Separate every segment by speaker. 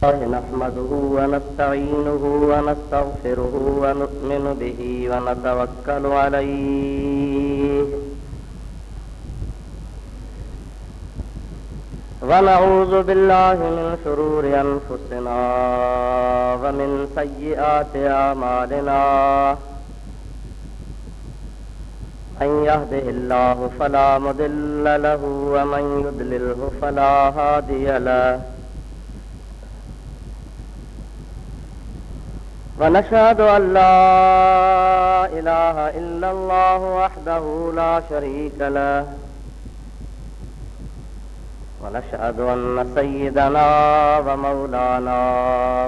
Speaker 1: नहमदुहु व नस्तईनुहु व नस्तगफिरुहु व नु'मिनु बिही व नतवक्कलु अलैहि व नऊज़ु बिल्लाहि मिन शुरूरि अनफुसिना व मिन सय्यिआति अमालिना मन यहदिहिल्लाहु फला मुदिल्ल लहु व मन युद्लिल्हु फला हादिय लहु वनशहदु अल्ला इलाहा इल्लल्लाहु वहदहु ला शरीका लहु वनशहदु अन्न सय्यदना व मौलाना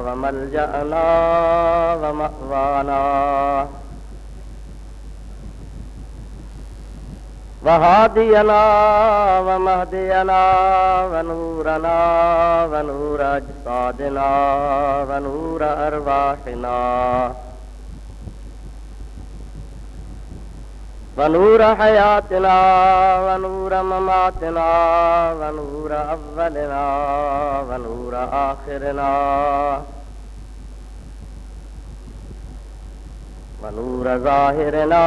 Speaker 1: व मल्जअना व मअवाना व हादियना व महदियना व नूरना व नूर अजसादिना व नूर अरवाहिना व नूर हयातिना व नूर ममातिना व नूर अव्वलिना व नूर आखिरना व नूर ज़ाहिरना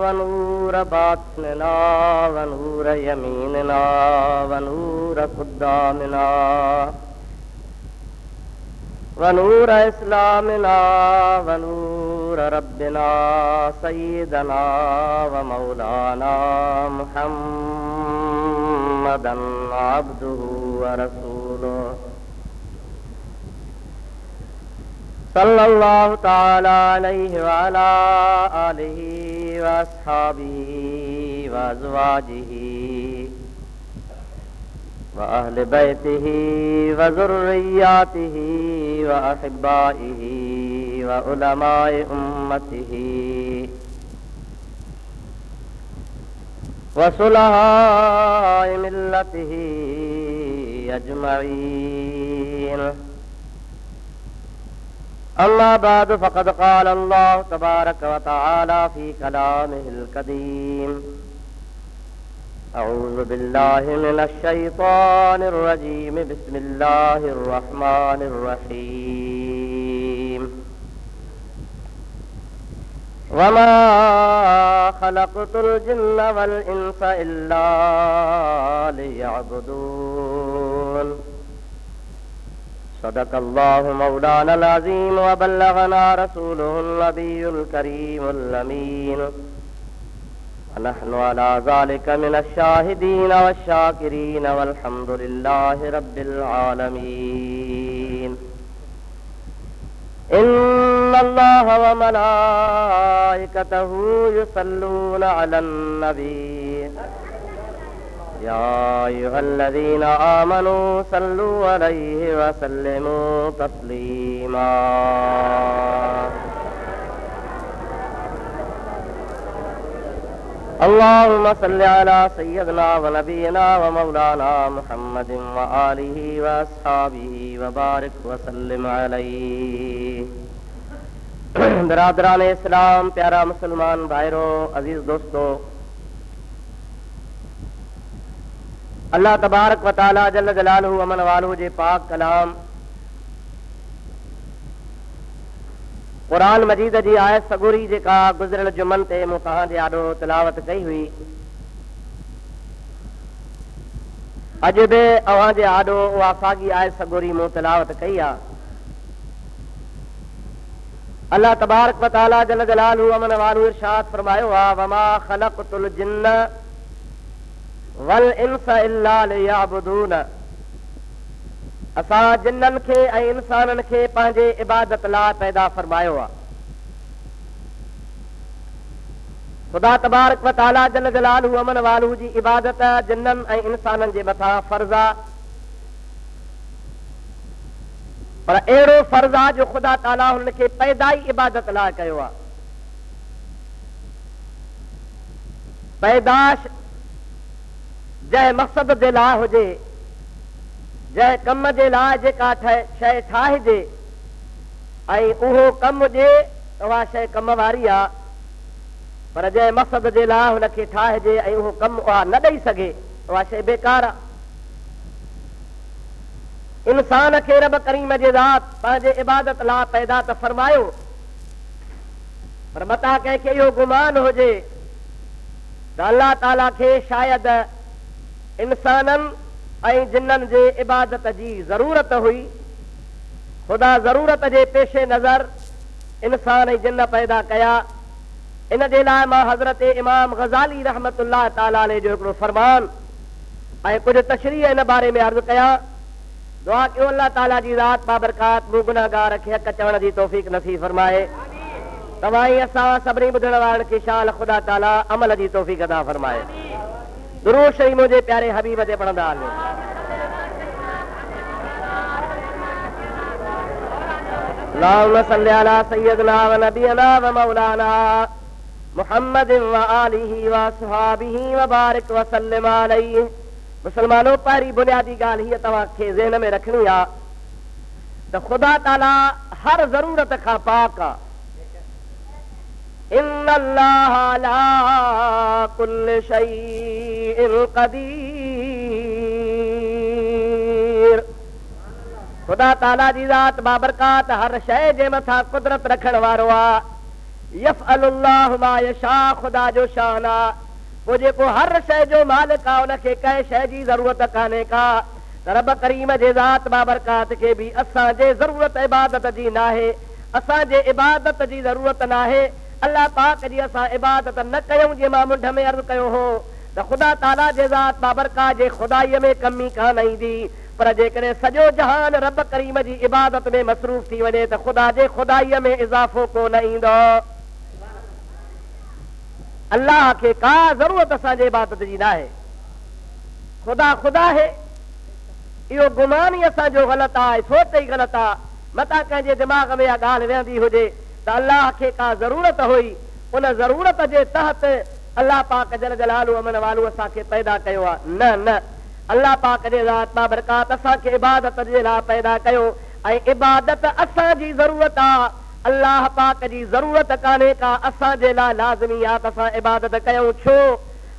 Speaker 1: व नूर बातिनना व नूर यमीनना व नूर क़ुद्दामिना व नूर इस्लामिना व नूर रब्बिना सय्यदना व मौलाना मुहम्मदन अब्दुहु व रसूलुहु सल्लल्लाहु ताला अलैहि व अला आलिहि व अस्हाबिहि व अज़वाजिहि व अहले बैतिहि व ज़ुर्रिय्यातिहि व अहिब्बाइहि व उलमाए उम्मतिहि व सुलहाए मिल्लतिहि अजमईन। अम्मा बाद फ़क़द क़ाल अल्लाहु तबारक व तआला फ़ी कलामिहिल क़दीम अऊज़ु बिल्लाहि मिनश शैतानिर रजीम बिस्मिल्लाहिर रहमानिर रहीम वमा ख़लक़तुल जिन्न वल इंसा इल्ला लियअबुदून। सदक़ल्लाहु मौलानल अज़ीम व बल्लगना रसूलुहुन नबियुल करीमुल अमीन व नहनु अला ज़ालिका मिनश शाहिदीन वश्शाकिरीन वल्हम्दुलिल्लाहि रब्बिल आलमीन। इन्नल्लाहा व मलाइकतहु युसल्लूना अलन नबी या अय्युहल्लज़ीना आमनू सल्लू अलैहि व सल्लिमू तस्लीमा। अल्लाहुम्मा सल्लि अला सय्यदिना व नबियिना व मौलाना मुहम्मदिन व आलिहि व अस्हाबिहि व बारिक व सल्लिम अलैहि। बिरादरान इस्लाम, प्यारा मुसलमान भाइरों, अजीज दोस्तों, अल्लाह तबारक व तआला जल्ल जलालहु व मन वालहु जे पाक कलाम क़ुरान मजीद जी आयत सगुरी जेका गुज़िरियल जुमन ते मूं तव्हां जे आॾो तिलावत कई हुई, अॼु बि अव्हां जे आॾो उहा साॻी आयत सगुरी मूं तिलावत कई आहे। अल्लाह तबारक व तआला जल्ल जलालहु व मन वालहु इरशाद फरमायो आहे वमा ख़लक़तुल जिन्न वल इंसा इल्ला लियअबुदून। असां जिन्ननि खे ऐं इंसाननि खे पंहिंजे इबादत लाइ पैदा फरमायो आहे। ख़ुदा तबारक व तआला जल्ल जलालहु व मन वालहु जी इबादत जिन्ननि ऐं इंसाननि जे मथां फ़र्ज़ आहे, पर अहिड़ो फ़र्ज़ आहे जो ख़ुदा ताला हुन खे पैदाई इबादत लाइ कयो आहे। पैदाश जंहिं मक़सद जे लाइ हुजे, जंहिं कम जे लाइ जेका शइ ठाहिजे ऐं उहो कमु हुजे त उहा शइ कम वारी आहे, पर जंहिं मक़सद जे लाइ हुनखे ठाहिजे ऐं उहो कमु उहा न ॾेई सघे उहा शइ बेकार आहे। इंसान खे रब करीम जे ज़ात पंहिंजे इबादत ला पैदा त फरमायो, पर मता कंहिंखे इहो गुमान हुजे त अल्लाह ताला खे शायद इंसाननि ऐं जिन्ननि जे इबादत जी ज़रूरत हुई। ख़ुदा ज़रूरत जे पेशे नज़र इंसान ऐं जिन्न पैदा कया। इन जे लाइ मां हज़रत इमाम ग़ज़ाली रहमतुल्लाह ताला अलैह जो हिकिड़ो फरमान ऐं कुझु तशरीह इन बारे में अर्ज़ु कयां। दुआ कयो अल्लाह ताला जी ज़ात बाबरकात मूं गुनाहगार खे हक़ चवण जी तौफ़ीक़ नसीब फरमाए। तव्हां ई असां सभिनी ॿुधण वारनि खे शाल ख़ुदा ताला अमल जी तौफ़ीक़ अता फरमाए। दुरूद शरीफ़ मुंहिंजे प्यारे हबीब ते पढ़ंदा हलो। अल्लाहुम्मा सल्लि अला सय्यदिना व नबियना व मौलाना मुहम्मदिन व आलिहि व असहाबिहि व बारिक व सल्लिम अलैहि। मुसलमानों, पहिरीं बुनियादी ॻाल्हि हीअ तव्हांखे ज़हन में रखणी आहे त ख़ुदा ताला हर ज़रूरत खां पाक आहे। इन्नल्लाह अला कुल्लि शैइन क़दीर। ख़ुदा ताला जी ज़ात बाबरकात हर शइ जे मथां कुदरत रखण वारो आहे। यफ़अलुल्लाहु मा यशा, ख़ुदा जो शान आहे। पोइ जेको हर शइ जो मालिक आहे उनखे कंहिं शइ जी ज़रूरत कान्हे का। रब करीम जे ज़ात बाबरकात खे बि असांजे ज़रूरत इबादत जी नाहे, असांजे इबादत जी ज़रूरत नाहे। अल्लाह पाक जी असां इबादत न कयूं। जीअं मां मुंड में अर्ज़ु कयो हो त ख़ुदा ताला जे ज़ात बाबरकात जे ख़ुदाईअ में कमी कान ईंदी, पर जेकॾहिं सॼो जहान रब करीम जी इबादत में मसरूफ़ थी वञे त ख़ुदा जे ख़ुदाईअ में इज़ाफ़ो कोन ईंदो। अल्लाह खे का ज़रूरत असांजे इबादत जी न आहे। ख़ुदा ख़ुदा है, इहो गुमान ई असांजो ग़लति आहे, सोच ई ग़लति आहे। मता कंहिंजे दिमाग़ में इहा ॻाल्हि वेहंदी हुजे त अल्लाह खे का ज़रूरत हुई, उन ज़रूरत जे तहत अल्लाह पाक जल जलालु अमन वालू असांखे पैदा कयो आहे। न न, अल्लाह पाक जे ज़ात बाबरकात असांखे इबादत जे लाइ पैदा कयो ऐं इबादत असांजी ज़रूरत आहे। अल्लाह पाक जी ज़रूरत कान्हे का, असांजे लाइ लाज़मी आहे त असां इबादत कयूं। छो?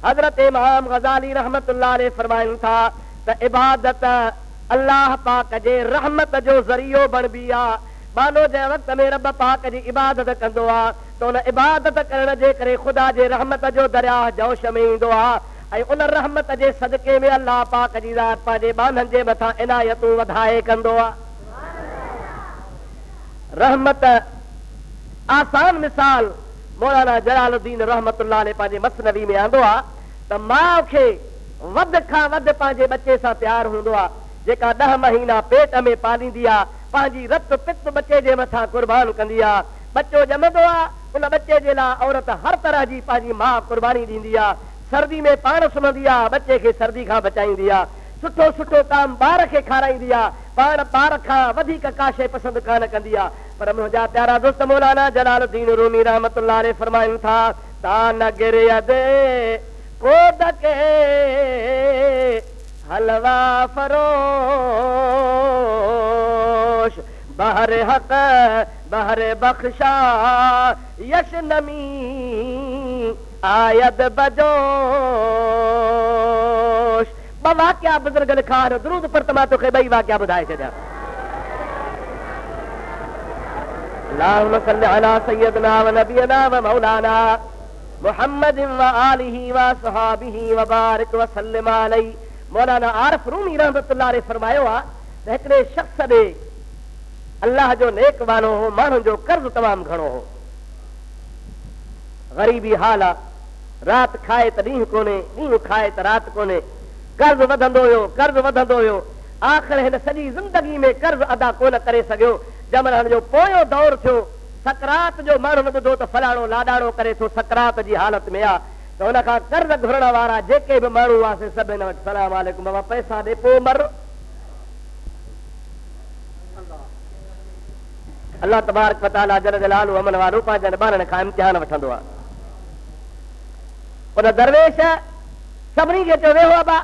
Speaker 1: हज़रत इमाम ग़ज़ाली रहमतुल्लाह अलैह फरमाइनि था त इबादत अल्लाह पाक जे रहमत जो ज़रियो बणबी आहे। मानो जंहिं वक़्त में रब पाक जी इबादत कंदो आहे त उन इबादत करण जे करे ख़ुदा जे रहमत जो दरिया जोश में ईंदो आहे ऐं उन रहमत जे सदके में अल्लाह पाक जी ज़ात पंहिंजे बाननि जे मथां इनायतूं वधाए कंदो आहे। रहमत आसान मिसाल मौलाना जलालुद्दीन रहमतुल्लाह अलैह पंहिंजे मसनवी में आंदो आहे त माउ खे वध खां वधि पंहिंजे बचे सां प्यार हूंदो आहे, जेका 10 महीना पेट में पालींदी आहे, पंहिंजी रत पित बचे जे मथां कुर्बान कंदी आहे। बच्चो ॼमंदो आहे, उन बचे जे लाइ औरत हर तरह जी पंहिंजी माउ कुर्बानी ॾींदी आहे। सर्दी में पाण सुम्हंदी आहे, बचे खे सर्दी खां बचाईंदी आहे। सुठो सुठो ताम ॿार खे खाराईंदी आहे, पाण ॿार खां वधीक का शइ पसंदि कान कंदी आहे। पर मुंहिंजा प्यारा दोस्त मौलाना जलालुद्दीन रूमी रहमतुल्लाह अलैह फरमाइनि था ता न गिरियद कोद के हलवा फरोश बहर हक बहर बख्शा यश नमी आयद बजोश। 2 वाक़िया बुज़ुर्ग लिखा आहिनि, दुरूद पर त मां तोखे 2 वाक़िया ॿुधाए छॾियां। अल्लाहुम्मा सल्लि अला सय्यदिना व नबियना व मौलाना मुहम्मदिन व आलिहि व असहाबिहि व बारिक व सल्लिम अलैहि। मौलाना आरिफ रूमी रहमतुल्लाह अलैह फरमायो आहे त हिकिड़े शख़्स ॾे अल्लाह जो नेक वानो हो, माण्हुनि जो कर्ज़ तमामु घणो हो, ग़रीबी हाल आहे, राति खाए त ॾींहुं कोन्हे, ॾींहुं खाए त राति कोन्हे, कर्ज़ वधंदो हुयो, कर्ज़ वधंदो हुयो। आख़िर हिन सॼी ज़िंदगी में कर्ज़ अदा कोन करे सघियो। जंहिंमहिल हिन जो पोयों दौर थियो, सकरात जो माण्हुनि ॿुधो त फलाणो लाॾाणो करे थो, सकरात जी हालत में आहे, त हुन खां कर्ज़ घुरण वारा जेके बि माण्हू हुआसीं सभिनि वटि सलाम वालेकुम बाबा पैसा ॾे पोइ मर। अल्लाह तबारक व तआला जल जलालहू अमन वारो पंहिंजनि ॿारनि खां इम्तिहान वठंदो आहे। उन दरवेश सभिनी खे चयो वेहो अबा,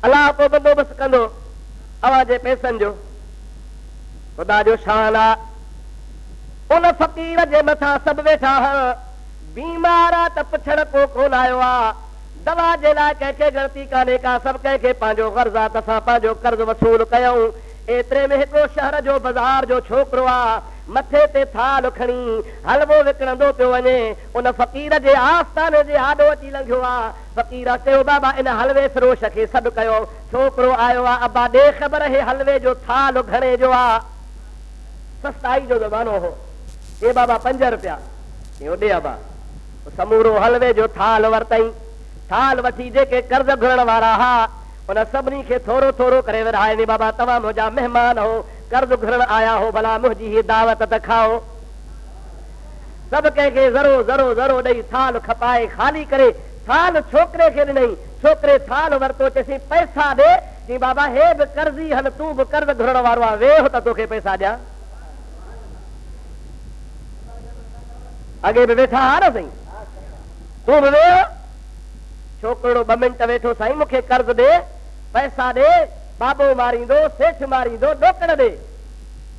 Speaker 1: अलाह को बंदोबस्तु कंदो अव्हां जे पैसनि जो। ख़ुदा जो शान आहे, उन फ़क़ीर जे मथां सभु वेठा, बीमार आहे त पुछण को कोन आयो आहे, तव्हां जे लाइ कंहिंखे गणती कान्हे का, सभु कंहिंखे पंहिंजो गर्ज़ आहे, असां पंहिंजो कर्ज़ वसूल कयूं। एतिरे में हिकिड़ो शहर जो बाज़ार जो छोकिरो आहे, मथे ते थाल खणी हलवो विकिणंदो पियो वञे। उन फ़क़ीर जे आस्थाने जे आॾो अची लंघियो आहे। फ़क़ीर चयो बाबा इन हलवे फ़रोश खे सॾु कयो। छोकिरो आयो आहे, अबा ॾे ख़बर हे हलवे जो थाल घणे जो आहे? सस्ताई जो ज़मानो हो। हे बाबा 5 रुपया। ॾे अबा। समूरो हलवे जो थाल वरितई। थाल वठी जेके कर्ज़ घुरण वारा हुआ उन सभिनी खे थोरो थोरो करे विराए, बाबा तव्हां मुंहिंजा महिमान हो, कर्ज़ घुरण आया हो, भला मुंहिंजी ही दावत त खाओ। सभु कंहिंखे ज़रो ज़रो ज़रो ॾेई थाल खपाए खाली करे थाल छोकिरे खे ॾिनई। छोकिरे थाल वरितो, चइसि पैसा ॾे। चई बाबा हे बि कर्ज़ी हल, तूं बि कर्ज़ घुरण वारो आहे, वेह त तोखे पैसा ॾियां। अॻे बि वेठा हा न साईं, तूं बि वेह। छोकिरो 2 मिंट वेठो, साईं मूंखे कर्ज़ ॾे, पैसा ॾे। बाबो मारींदो, सेठ मारींदो, ॾोकड़ ॾे।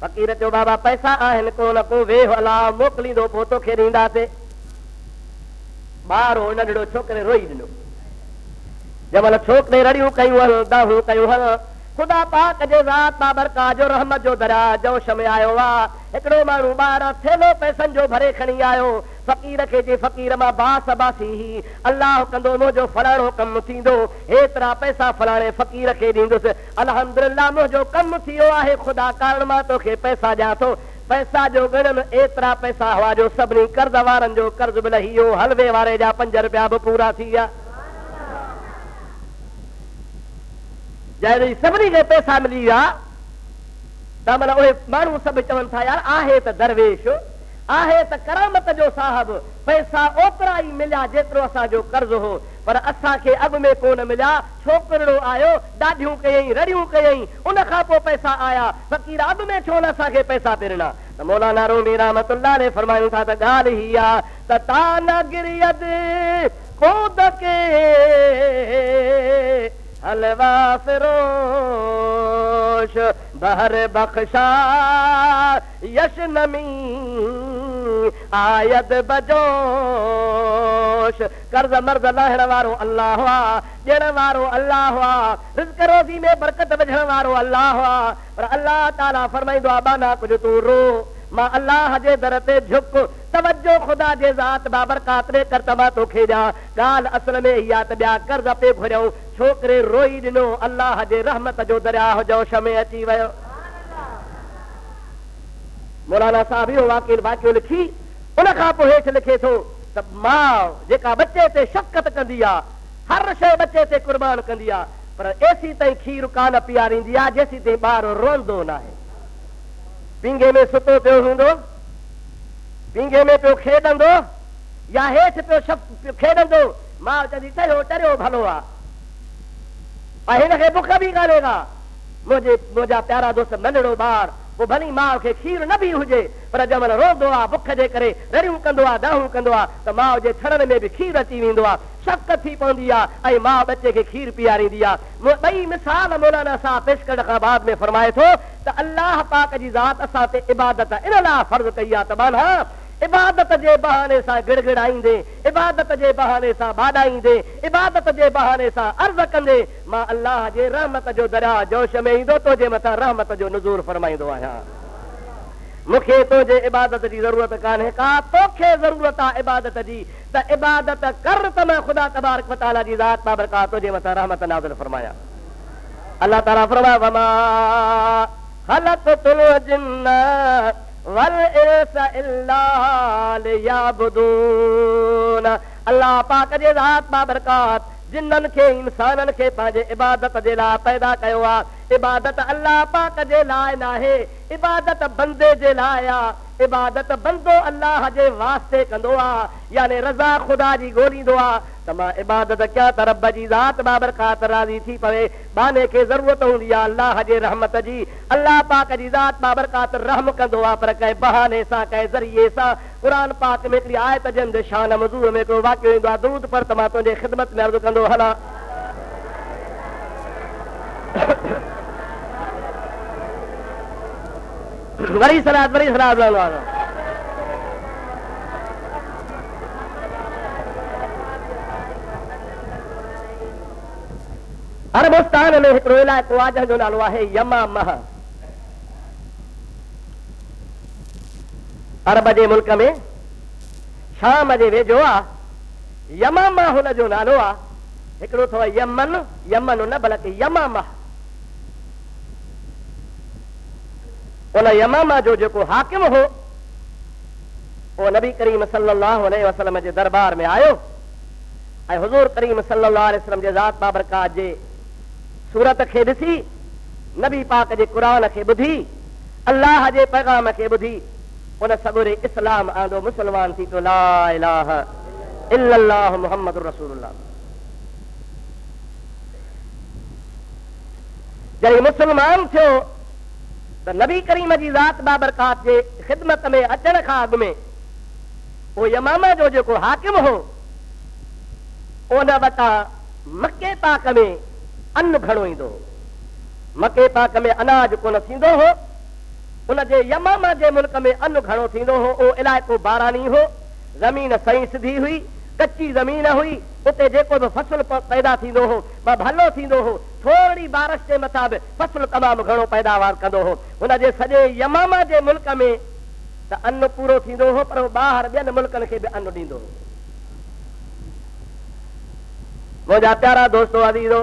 Speaker 1: फ़क़ीर चयो बाबा पैसा आहिनि कोन को, वेह अलाह मोकिलींदो पोइ तोखे ॾींदासीं। ॿार हो नंढड़ो, छोकिरे रोई ॾिनो। जंहिंमहिल छोकिरे रड़ियूं कयूं हल, दाहूं कयूं हल, ख़ुदा पाक जे ज़ात बाबरकात जो रहमत जो दरिया जोश में आयो आहे। हिकिड़ो माण्हू ॿाहिरां थेलो पैसनि जो भरे खणी आयो। फ़क़ीर खे जे फ़क़ीर मां बास बासी, अलाह कंदो मुंहिंजो फलाणो कमु थींदो, हेतिरा पैसा फलाणे फ़क़ीर खे ॾींदुसि। अल्हम्दुलिल्लाह मुंहिंजो कमु थी वियो आहे, ख़ुदा कारण मां तोखे पैसा ॾियां थो। पैसा जो गणनि एतिरा पैसा हुआ जो सभिनी कर्ज़ वारनि जो कर्ज़ बि लही वियो। हलवे वारे जा 5 रुपया बि पूरा थी विया। जंहिं सभिनी खे पैसा मिली विया त माना उहे माण्हू सभु चवनि था यार आहे त दरवेश, आहे त करामत जो साहिब, पैसा ओतिरा ई मिलिया जेतिरो असांजो कर्ज़ हो, पर असांखे अॻु में कोन मिलिया। छोकिरो आयो, ॾाढियूं कयईं, रड़ियूं कयईं, उन खां पोइ पैसा आया। फ़क़ीर अॻु में छो न असांखे पैसा पिरणा? त मौलाना रूमी रहमतुल्लाह अलैह फरमायूं था त ॻाल्हि ही आहे त ताना गिरियद कोद के हलवा फिरोश बहर बख्शा यशनमी आयद बजोश। कर्ज़ मर्ज़ लाहण वारो अल्लाह हुआ, ॾियण वारो अल्लाह हुआ, रिज़्क़ रोज़ी में बरकत विझण वारो अल्लाह हुआ। पर अल्लाह ताला फरमाईंदो आहे बाना कुझु तूं रो, मां अल्लाह जे दर ते झुक, तवज्जो ख़ुदा जे ज़ात बाबरकात ॾे कर त मां तोखे ॾियां। ॻाल्हि असल में इहा त ॿिया कर्ज़ पे घुरियऊं। छोकिरे रोई ॾिनो, अल्लाह जे रहमत जो दरिया जोश में अची वियो। मौलाना साहिब इहो वाक़ियो लिखी, उन खां पोइ हेठि लिखे थो त माउ जेका बचे ते शफ़क़त कंदी आहे, हर शइ बचे ते क़ुर्बान कंदी आहे, पर एसी ताईं खीर कान पीआरींदी आहे जेसी ताईं ॿार रोंदो न आहे। पींगे में सुतो पियो हूंदो, पींगे में पियो खेॾंदो, या हेठि पियो खेॾंदो, माउ चवंदी चयो टरियो भलो आहे, हिनखे बुख बि कान्हे का। मुंहिंजा प्यारा दोस्त, नंढड़ो ॿार पोइ भली माउ खे खीर न बि हुजे, पर जंहिंमहिल रोंदो आहे बुख जे करे, रड़ियूं कंदो आहे, दाहूं कंदो आहे, त माउ जे थड़नि में बि खीर अची वेंदो आहे, शफ़क़त थी पवंदी आहे, ऐं माउ बचे खे खीर पीआरींदी आहे। ॿई मिसाल मौलाना साहिब पेश करण खां बाद में फरमाए थो त अल्लाह पाक जी ज़ात असां ते इबादत इन लाइ फर्ज़ कई आहे त बाना इबादत जे बहाने सां गिड़गिड़ाईंदे, इबादत जे बहाने सां बाॾाईंदे, इबादत जे बहाने सां अर्ज़ कंदे मां अल्लाह जे रहमत जो दरिया जोश में ईंदो, तुंहिंजे मथां रहमत जो नुज़ूर फरमाईंदो आहियां। मूंखे तुंहिंजे इबादत जी ज़रूरत कान्हे का, तोखे ज़रूरत आहे इबादत जी, त इबादत कर त मां ख़ुदा तबारक व तआला जी ज़ात बाबरकात तुंहिंजे मथां रहमत नाज़िल फरमाया। अल्लाह ताला फरमाया वमा ख़लक़तुल जिन्न वल इंस इल्ला लियअबुदून। अल्लाह पाक जे ज़ात बाबरकात जिन्ननि खे इंसाननि खे पंहिंजे इबादत जे लाइ पैदा कयो आहे। इबादत अल्लाह पाक जे लाइ नाहे, इबादत बंदे जे लाइ आहे। इबादत बंदो अल्लाह जे वास्ते कंदो आहे, यानी रज़ा ख़ुदा जी ॻोल्हींदो आहे त मां इबादत कयां त रब जी ज़ात बाबरकात राज़ी थी पवे। बाने खे ज़रूरत हूंदी आहे अल्लाह जे रहमत जी, अल्लाह पाक जी ज़ात बाबरकात रहम कंदो आहे, पर कंहिं बहाने सां, कंहिं ज़रिए सां। क़ुरान पाक में हिकिड़ी आयत जंहिंजे शान मज़ूर में हिकिड़ो वाक़ियो ईंदो आहे, दूध पर त मां तुंहिंजे ख़िदमत में अर्ज़ु कंदो हलां। वरी सलाद अरबस्तान में हिकिड़ो इलाइक़ो आहे जंहिंजो नालो आहे यमामा। अरब जे मुल्क में शाम जे वेझो आहे यमामा, हुनजो नालो आहे। हिकिड़ो अथव यमन, यमन न बल्कि यमामा। उन यमामा जो जेको हाकिम हो वो नबी करीम सल्लल्लाहु अलैहि वसल्लम जे दरबार में आयो ऐं हुज़ूर करीम सल्लल्लाहु अलैहि वसल्लम जे ज़ात बाबरकात जे सूरत खे ॾिसी, नबी पाक जे क़ुरान खे ॿुधी, अल्लाह जे पैगाम खे ॿुधी उन सगुरे इस्लाम आंदो, मुसलमान थी पियो। ला इलाहा इल्लल्लाह मुहम्मदुर रसूलुल्लाह। जॾहिं मुसलमान थियो त नबी करीम जी ज़ात बाबरकात जे ख़िदमत में अचण खां अॻु में वो यमामा जो जेको हाकिम हो उन वटां मके पाक में अन्न घणो ईंदो हो। मके पाक में अनाज कोन थींदो हो, उन जे यमामा जे मुल्क में अन्न घणो थींदो हो। उहो इलाइक़ो बारानी हो, ज़मीन सही सिधी हुई, कच्ची ज़मीन हुई। उते जेको बि फसल पैदा थींदो हो भलो थींदो हो। थोरी बारिश जे मथां बि फसल तमामु घणो पैदावार कंदो हो। हुन जे सॼे यमामा जे मुल्क में त अन्न पूरो थींदो हो, पर ॿाहिरि ॿियनि मुल्कनि खे बि अन्न ॾींदो हो। मुंहिंजा प्यारा दोस्तो अज़ीज़ो,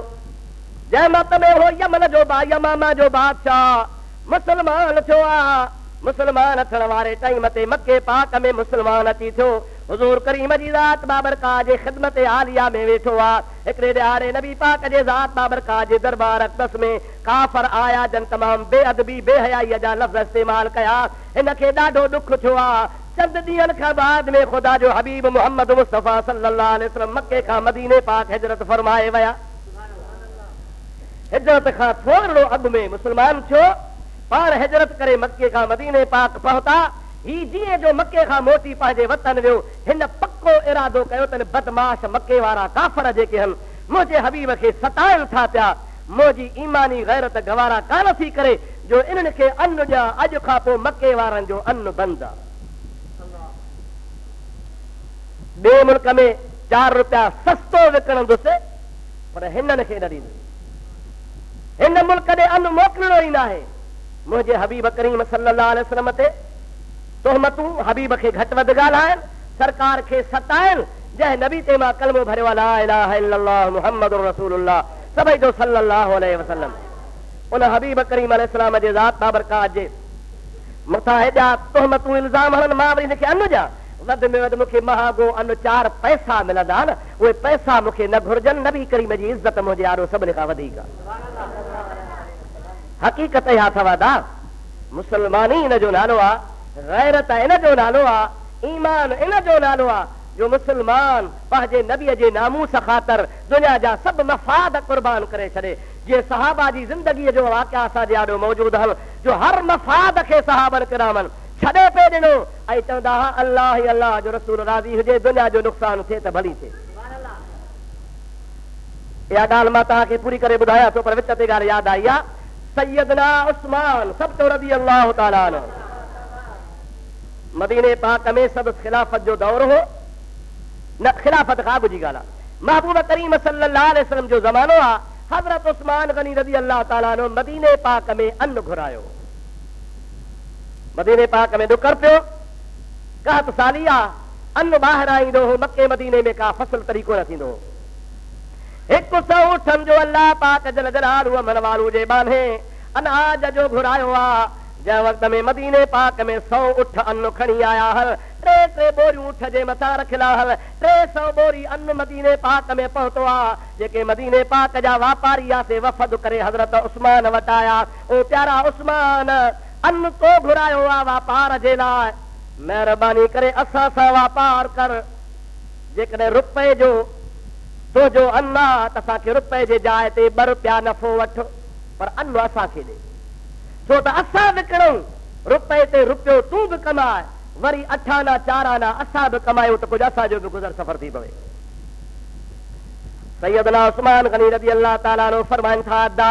Speaker 1: जंहिं मत में हो यमन जो यमामा जो बादशाह मुसलमान थियो आहे। मुसलमान थियण वारे टाइम ते मके पाक में मुसलमान अची थियो। हुज़ूर करीम जी ज़ात बाबरकात जे ख़िदमत आलिया में वेठो आहे। हिकिड़े ॾियारे नबी पाक जे ज़ात बाबरकात जे दरबार अक़दस में काफ़र आया, जन तमामु बेअदबी बेहयाईअ जा लफ़्ज़ इस्तेमाल कया। हिन खे ॾाढो ॾुख थियो आहे। चंद ॾींहंनि खां बाद में ख़ुदा जो हबीब मोहम्मद मुस्तफ़ा सल्लल्लाहु अलैहि वसल्लम मके खां मदीने पाक हिजरत फरमाए विया। हिजरत खां थोरो अॻु में मुसलमान थियो, पाण हिजरत करे मके खां मदीने पाक पहुता। ही जीअं जो मके खां मोटी पंहिंजे वतन वियो, हिन पक्को इरादो कयो त बदमाश मके वारा काफ़र जेके आहिनि मुंहिंजे हबीब खे सताइनि था पिया, मुंहिंजी ईमानी गैरत गवारा कान थी करे जो इन्हनि खे अन्न ॾियां। अॼु खां पोइ मके वारनि जो अन्न बंदि आहे। ॿिए मुल्क में 4 रुपया सस्तो विकिणंदुसि, पर हिननि खे न ॾींदुसि। हिन मुल्क ॾे अन्न मोकिलणो ई न आहे। मुंहिंजे हबीब करीम सल्लल्लाहु अलैहि वसल्लम ते तोहमतूं हबीब खे घटि वधि ॻाल्हाइनि, सरकार खे सताइनि। जंहिं नबी ते मां कलमो भरियो आहे ला इलाहा इल्लल्लाह मुहम्मदुर रसूलुल्लाह, सभई जो सल्लल्लाहु अलैहि वसल्लम, उन हबीब करीम अलैहिस्सलाम जे ज़ात बाबरकात जे मथां हेॾा तोहमतूं इल्ज़ाम हणनि, मां वरी हिनखे अन्न ॾियां। वधि में वधि मूंखे महांगो अन्न 4 पैसा मिलंदा न, उहे पैसा मूंखे न घुर्जनि। नबी करीम जी इज़त मुंहिंजे आरो सभिनी खां वधीक आहे। हक़ीक़त इहा अथव दा, मुसलमानी इन जो नालो आहे, गैरत इन जो नालो आहे, ईमान इन जो नालो आहे जो मुसलमान पंहिंजे नबीअ जे नामूस ख़ातिर दुनिया जा सभु मफ़ाद क़ुर्बान करे छॾे। जीअं सहाबा जी ज़िंदगीअ जो वाक़िया असांजे आॾो मौजूदु आहिनि, जो हर मफ़ाद खे सहाबनि किरामनि छॾे पे ॾिनो ऐं चवंदा हुआ अल्लाह ई अल्लाह जो रसूल राज़ी हुजे, दुनिया जो नुक़सान थिए त भली थिए। इहा ॻाल्हि मां तव्हांखे पूरी करे ॿुधायां थो, पर विच ते ॻाल्हि यादि आई आहे। सैयदना उस्मान सब्तो रज़ी अल्लाह ताला अन्हु, मदीने पाक में सदु खिलाफत जो दौर हो, न खिलाफत खां अॻु जी ॻाल्हि आहे। महबूब करीम सल्लल्लाहु अलैहि वसल्लम जो ज़मानो आहे। हज़रत उस्मान गनी रज़ी अल्लाह ताला अन्हु मदीने पाक में अन्न घुरायो। मदीने पाक में ॾुकर पियो, कहत साली आहे, अन्न ॿाहिरां ईंदो हो, मके मदीने में का फसल तरीक़ो न थींदो हो। 100 ऊठनि जो अल्लाह पाक जल जलालुहु मनवालू जे बाने अनाज जो घुरायो आहे। जंहिं वक़्त में मदीने पाक में 100 ऊठ अन्न खणी आया हल, 3 बोरियूं ऊठ जे मथां रखियला हल, 300 बोरी अन्न मदीने पाक में पहुतो आहे। जेके मदीने पाक जा वापारी से वफ़द करे हज़रत उस्मान वटि आया। ओ प्यारा उस्मान, अन्न तो घुरायो आहे वापार जे लाइ, महिरबानी करे असां सां वापार कर। जेकॾहिं रुपए जो तुंहिंजो अन्न आहे त असांखे रुपए जे जाइ ते 2 रुपया नफ़ो वठ, पर अन्न असांखे ॾे, छो त असां विकिणूं, रुपए ते रुपयो तूं बि कमाए, वरी 8 आना 4 आना असां बि कमायूं त कुझु असांजो बि गुज़र सफ़र थी पवे। सैयदना उस्मान गनी रज़ी अल्लाह ताला अन्हु फरमाइनि था, अदा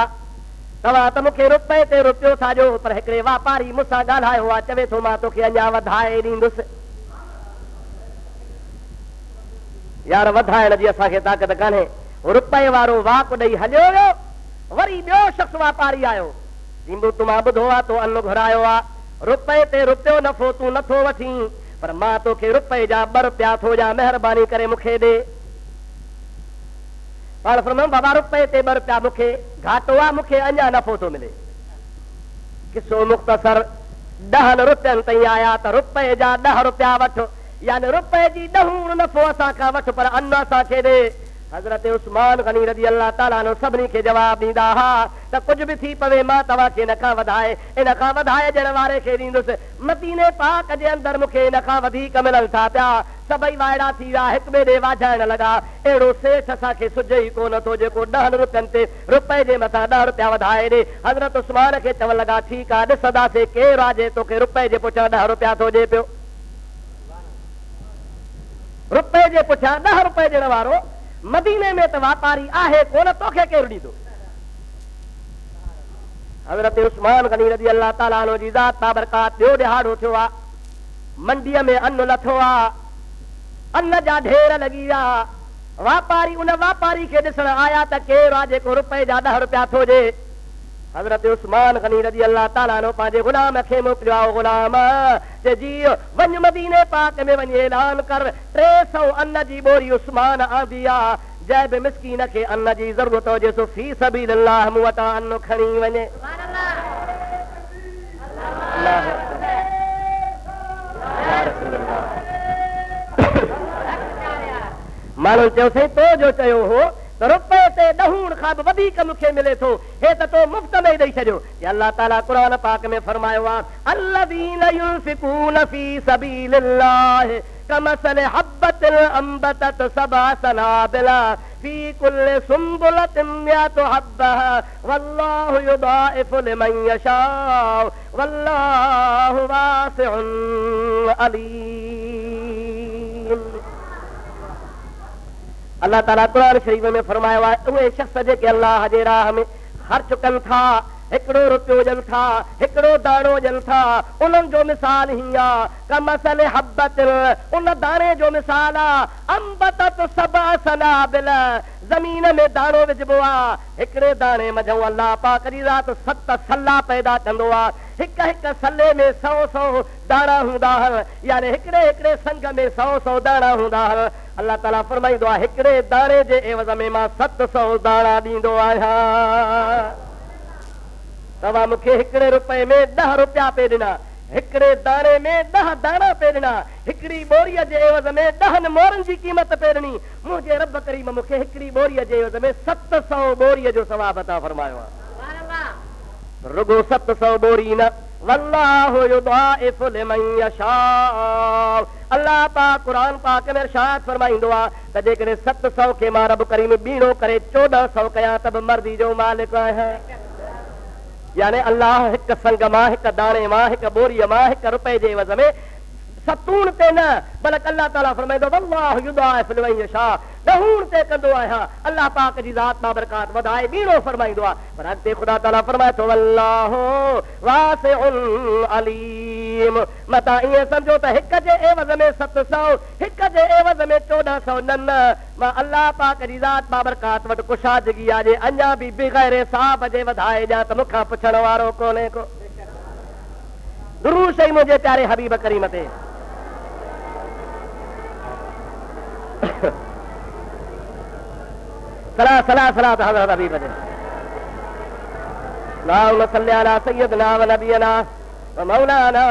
Speaker 1: तव्हां त मूंखे रुपए ते रुपयो था ॾियो, पर हिकिड़े वापारी मूंसां ॻाल्हायो आहे, चवे थो मां तोखे अञा वधाए ॾींदुसि। यार वधाइण जी असांखे ताक़त कान्हे। रुपए वारो वाक ॾेई हलियो वियो, वरी ॿियो शख़्स वापारी आयो, जिंदू तुमा ॿुधो आहे तो अन्न घुरायो आहे, रुपए ते रुपयो नफ़ो तूं नथो वठी, पर मां तोखे रुपए जा 2 रुपया थो ॾियां, महिरबानी करे मूंखे ॾे। पाण फरमायूं बाबा रुपए ते 2 रुपया मूंखे घाटो आहे, मूंखे अञा नफ़ो थो मिले। किसो मुख़्तसर 10 रुपयनि ताईं आया त रुपए जा 10 रुपया वठो, यानी रुपए जी 10 नफ़ो असांखां वठ, पर अन्न असांखे ॾे। हज़रत उस्मान गनी रज़ी अल्लाह ताला अन्हु सभिनी खे जवाब ॾींदा हा त कुझु बि थी पवे मां तव्हांखे इन खां वधाए ॾियण वारे खे ॾींदुसि। मदीने पाक जे अंदरि मूंखे इन खां वधीक मिलनि था पिया। सभई वाइड़ा थी विया, हिक ॿिए ॾे वाझाइण लॻा। अहिड़ो सेठ असांखे सुझे ई कोन थो जेको 10 रुपयनि ते रुपए जे मथां 10 रुपया वधाए ॾे। हज़रत उस्मान खे चवण लॻा ठीकु आहे, ॾिसंदासीं केरु आहे जे तोखे रुपए जे पुठियां 10 रुपया थो ॾिए पियो। रुपए जे पुठियां 10 रुपए ॾियण वारो मदीने में त वापारी आहे कोन, तोखे केरु ॾींदो? हज़रत उस्मान गनी रज़ी अल्लाह ताला अन्हु जी ज़ात बाबरकात ॿियो ॾिहाड़ो थियो आहे, मंडीअ में अन्न लथो आहे, अन्न जा ढेर लॻी विया। वापारी उन वापारी खे ॾिसण आया त केरु आहे जेको रुपए जा 10 रुपया थो ॾे। हज़रत उस्मान गनी रज़ी अल्लाह ताला अन्हु पंहिंजे गुलाम खे मोकिलियो आहे, गुलाम जे जी वञ मदीने पाक में वञी ऐलान कर 300 अन्न जी बोरी उस्मान आंदी आहे, जंहिं बि मिस्कीन खे अन्न जी ज़रूरत हुजे सो फी सबीलिल्लाह मूं वटां अन्न खणी वञे। माण्हू चयोसीं तो जो चयो हो त रुपए ते 10 खां बि वधीक मूंखे मिले थो, हे त तो मुफ़्त में ॾेई छॾियो। अल्लाह ताला क़ुरान पाक में फरमायो आहे अल्लज़ीन युनफ़िकून फी सबीलिल्लाह कमसल हब्बतिन अंबतत 7 सनाबिला फी कुल्लि सुंबुलतिन 100 हब्बा वल्लाहु युदाइफु लिमन यशाअ वल्लाहु वासिउन अलीम। अल्लाह ताला कुरान शरीफ में फरमायो आहे उहे शख़्स जेके अल्लाह जे राह में ख़र्च कनि था, 1 रुपयो ॾियनि था, 1 दाणो ॾियनि था, उन्हनि जो मिसाल हीअं आहे कमसल हब्बतिन, उन दाणे जो मिसाल आहे अंबतत 7 सनाबिल, ज़मीन में दाणो विझबो आहे, हिकिड़े दाणे मझूं अल्लाह पाक जी ज़ात 7 सला पैदा कंदो आहे। हिक सले में 100 दाणा हूंदा आहिनि, यानी हिकिड़े संग में 100 दाणा हूंदा आहिनि। अल्लाह ताला फरमाईंदो आहे हिकिड़े दाणे जे एवज़ में मां 700 दाणा ॾींदो आहियां। तव्हां मूंखे 1 रुपए में 10 रुपया पे ॾिना, हिकिड़े दाणे में 10 दाणा पे ॾिना, हिकिड़ी बोरीअ जे एवज़ में 10 मोरनि जी क़ीमत पे ॾिनी। मुंहिंजे रब करीम मूंखे हिकिड़ी बोरीअ जे एवज़ में 700 बोरीअ जो सवाब अता फरमायो आहे। रुगो 700 बोरी न, वल्लाहु युदाइफु लिमन यशाअ। अल्लाह पाक कुरान पाक में इरशाद फरमाईंदो आहे त जेकॾहिं 700 खे मां रब करीम बीणो करे 1400 कयां त बि मर्ज़ी जो मालिक आहियां। यानी अल्लाह हिक संग मां, हिक दाणे मां, हिक बोरीअ मां, 1 रुपए जे एवज़ में सतून ते न, बल्कि अल्लाह ताला फरमाईंदो वल्लाहु युदाइफु लिमन यशाअ, 10 ते कंदो आहियां। अल्लाह पाक जी ज़ात बाबरकात वधाए बीणो फरमाईंदो आहे, पर अॻिते ख़ुदा ताला फरमाए थो वल्लाहु वासिउन अलीम। मतां ईअं सम्झो त हिक जे एवज़ में 700, हिक जे एवज़ में 1400 न, मां अल्लाह पाक जी ज़ात बाबरकात वटि कुशादगी आहे जे अञा बि बग़ैर हिसाब जे वधाए ॾियां त मूंखां पुछण वारो कोन्हे को। दुरूद शरीफ़ मुंहिंजे प्यारे हबीब करीम ते सला हज़रत हबीब जे अल्लाहुम्मा सल्लि अला सय्यदिना व नबियना व मौलाना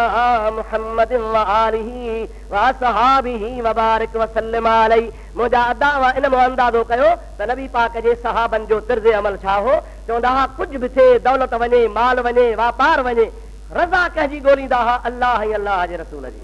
Speaker 1: मुहम्मदिन व आलिही व असहाबिही व बारिक व सल्लिम अलैहि। मुंहिंजा दावा इन में अंदाज़ो कयो त नबी पाक जे सहाबनि जो तर्ज़ अमल छा हो। चवंदा हुआ कुझु बि थिए, दौलत वञे, माल वञे, वापार वञे, रज़ा कंहिंजी ॻोल्हींदा हुआ, अल्लाह ऐं अल्लाह जे रसूल जी।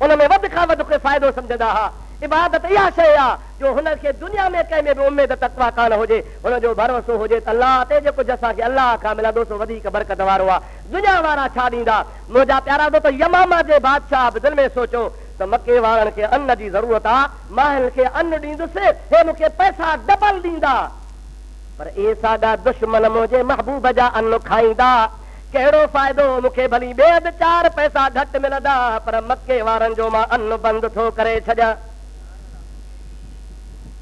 Speaker 1: उन में वधि खां वधि फ़ाइदो सम्झंदा हुआ। इबादत इहा शइ आहे जो हुनखे दुनिया में कंहिं में बि उमेद तकवा कान हुजे, हुनजो भरोसो हुजे त अल्लाह ते जेको असांखे अल्लाह खां मिलंदो सो वधीक बरकत वारो आहे। दुनिया वारा छा ॾींदा? मुंहिंजा प्यारा दोस्त यमामा जे बादशाह बि दिलि में सोचो त मके वारनि खे अन्न जी ज़रूरत आहे, मां हिन खे अन्न ॾींदुसि, हे मूंखे पैसा डबल ॾींदा, पर इहे साॻा दुश्मन मुंहिंजे महबूब जा अन्न खाईंदा। कहिड़ो फ़ाइदो, मूंखे भली ॿिए बि 4 पैसा घटि मिलंदा, पर मके वारनि जो मां अन्न बंदि थो करे छॾियां।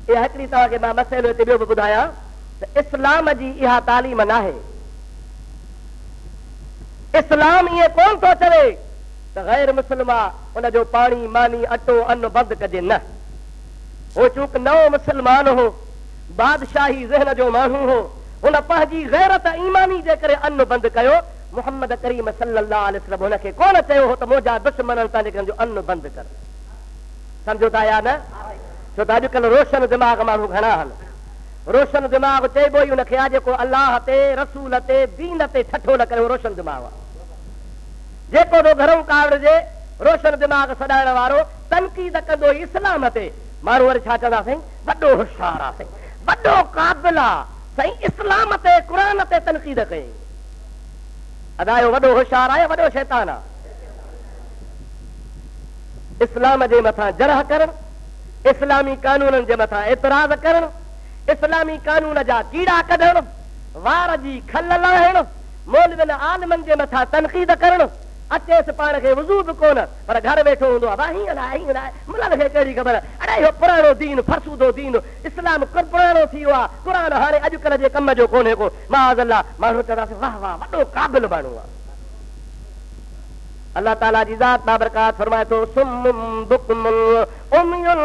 Speaker 1: इहा हिकिड़ी तव्हांखे मां मसइलो हिते ॿियो बि ॿुधायां इस्लाम जी इहा तालीम न आहे। इस्लाम ईअं कोन थो चवे त गैर मुस्लिम आहे उनजो पाणी मानी अटो अन्न बंदि कजे, न। हो चूक नओं मुस्लमान हो, बादशाही ज़हन जो माण्हू हो, हुन पंहिंजी गैरत ईमानी जे करे अन्न बंदि कयो। मुहम्मद करीम सल्लल्लाहु अलैहि वसल्लम हुनखे कोन चयो हो त मुंहिंजा दुश्मन तां जेके अन्न बंदि कर। सम्झो था या न? छो त अॼुकल्ह रोशन दिमाग़ माण्हू घणा आहिनि। रोशन दिमाग़ चइबो ई हुनखे आहे जेको अलाह ते रसूल ते दीन ते ठठो न करे, उहो रोशन दिमाग़ आहे। जेको बि घणो कावड़जे रोशन दिमाग़ सॾाइण वारो तनक़ीद कंदो इस्लाम ते, माण्हू वरी छा चवंदा साईं वॾो होशियारु आहे, साईं वॾो क़ाबिल आहे, साईं इस्लाम ते क़ुर ते तनक़ीद कई। अदायो वॾो होशियारु आहे, वॾो शैतान आहे। इस्लाम जे मथां जरह करणु, इस्लामी कानूननि जे मथां एतिराज़ करणु, इस्लामी कानून जा कीड़ा कढणु, वार जी खल लाहिणु, मौलवियुनि आलिमनि जे मथां तनक़ीद करणु। अचेसि पाण खे वज़ू बि कोन, पर घर वेठो हूंदो आहे, हीअं न आहे, हीअं न आहे, मुल्हनि खे कहिड़ी ख़बर। अड़े इहो पुराणो दीन, फरसूदो दीन, इस्लाम पुराणो थी वियो आहे, क़ुर हाणे अॼुकल्ह जे कम जो कोन्हे को। माअज़ल्लाह माण्हू चवंदासीं वाह वाह वॾो क़ाबिल माण्हू आहे। अल्लाह ताला जी ज़ात बाबरकात फरमाए थो सुम्मुम बुक्मुन उम्युन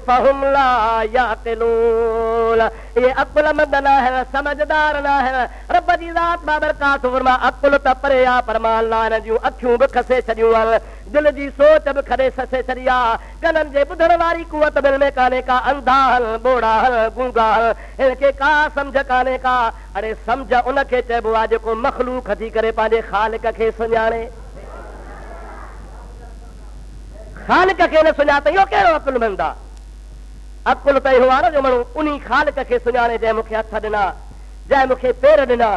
Speaker 1: फहुम ला याक़िलून। ये अक़ुलमंद न है, समझदार न है। रब जी ज़ात बाबरकात फरमाए अक़ुल त परे आहे, पर मां अल्लाह हिन जूं अखियूं बि खसे छॾियूं आहिनि, दिल जी सोच बि खड़े ससे छॾी आहे, कननि जे ॿुधण वारी कुवत बिल में कान्हे का, अंधा हल बोड़ा हल गूंगा हल, हिनखे का सम्झ कान्हे का। अड़े सम्झ उनखे चइबो आहे जेको मख़लूक थी करे पंहिंजे ख़ालिक खे सुञाणे। ख़ालिक खे न सुञाणे इहो कहिड़ो अकुलमंद आहे? अकुल त इहो आहे न जो माण्हू उन ख़ालिक खे सुञाणे जंहिं मूंखे हथ ॾिना, जंहिं मूंखे पेर ॾिना,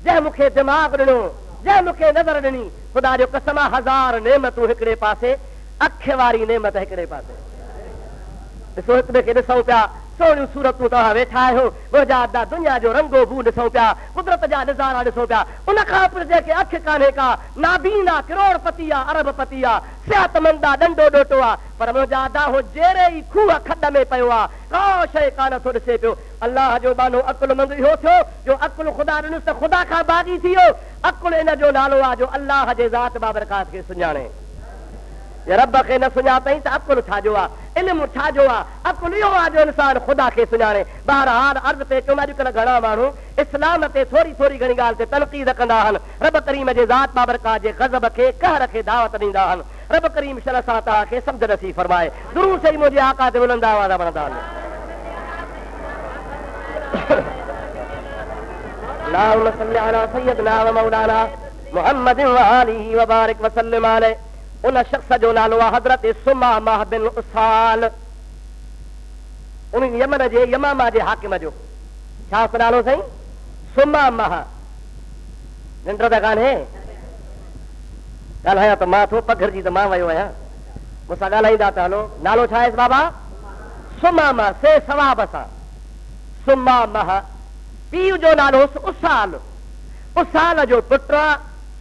Speaker 1: जंहिं मूंखे दिमाग़ ॾिनो, जंहिं मूंखे नज़र ॾिनी। ख़ुदा जो कसम आहे, हज़ार नेमतूं हिकिड़े पासे, अख वारी नेमत हिकिड़े पासे। ॾिसो हिक ॿिए खे ॾिसूं पिया, सोढ़ियूं सूरतूं तव्हां वेठा आहियो, मुंहिंजा दुनिया जो रंगो बू ॾिसूं पिया, कुदरत जा नज़ारा ॾिसूं पिया। उन खां पोइ जेके अखि कान्हे का, नाबीन आहे, करोड़पति आहे, अरबपति आहे, सिहतमंद आहे, ॾंडो ॾोटो आहे, पर मुंहिंजा दाहो जहिड़े ई खूह खॾ में पियो आहे, का शइ कान थो ॾिसे पियो। अलाह जो बानो अकुलमंद इहो थियो जो अकुल ख़ुदा ॾिनुसि त ख़ुदा खां बाग़ी थी वियो। अकुल इन जो नालो आहे जो अलाह जे ज़ात बाबरकात खे सुञाणे। रब खे न सुञातई त अकुल छाजो आहे, इल्मु छाजो आहे? अकुल इहो आहे जो इंसान ख़ुदा खे सुञाणे। बहरहाल अर्ज़ पे कयूं, अॼुकल्ह घणा माण्हू इस्लाम ते थोरी थोरी घणी ॻाल्हि ते तनक़ीद कंदा आहिनि, रब करीम जे ज़ात बाबरकात जे ग़ज़ब खे कहर खे दावत ॾींदा आहिनि। रब करीम शल सां तव्हांखे सम्झ नसीब फरमाए। दुरूद शरीफ़ मुंहिंजे आका ते बुलंद आवाज़ वणंदा आहिनि। अल्लाहुम्मा सल्लि अला सय्यदना व मौलाना मुहम्मद व आलिहि व बारिक व सल्लिम अलैहि। उन शख्स जो नालो आहे हज़रत सुमामा बिन उसाल, उन यमन जे यमामा जे हाकिम जो। छा नालो साईं? सुमामा। निंड त कान्हे? ॻाल्हायां त मां थो, पघिरजी त मां वियो आहियां, मूंसां ॻाल्हाईंदा त हलो। नालो छा आहे बाबा? सुमामा, से सवाब सां सुमामा। पीउ जो नालो उसाल, उसाल जो पुटु आहे।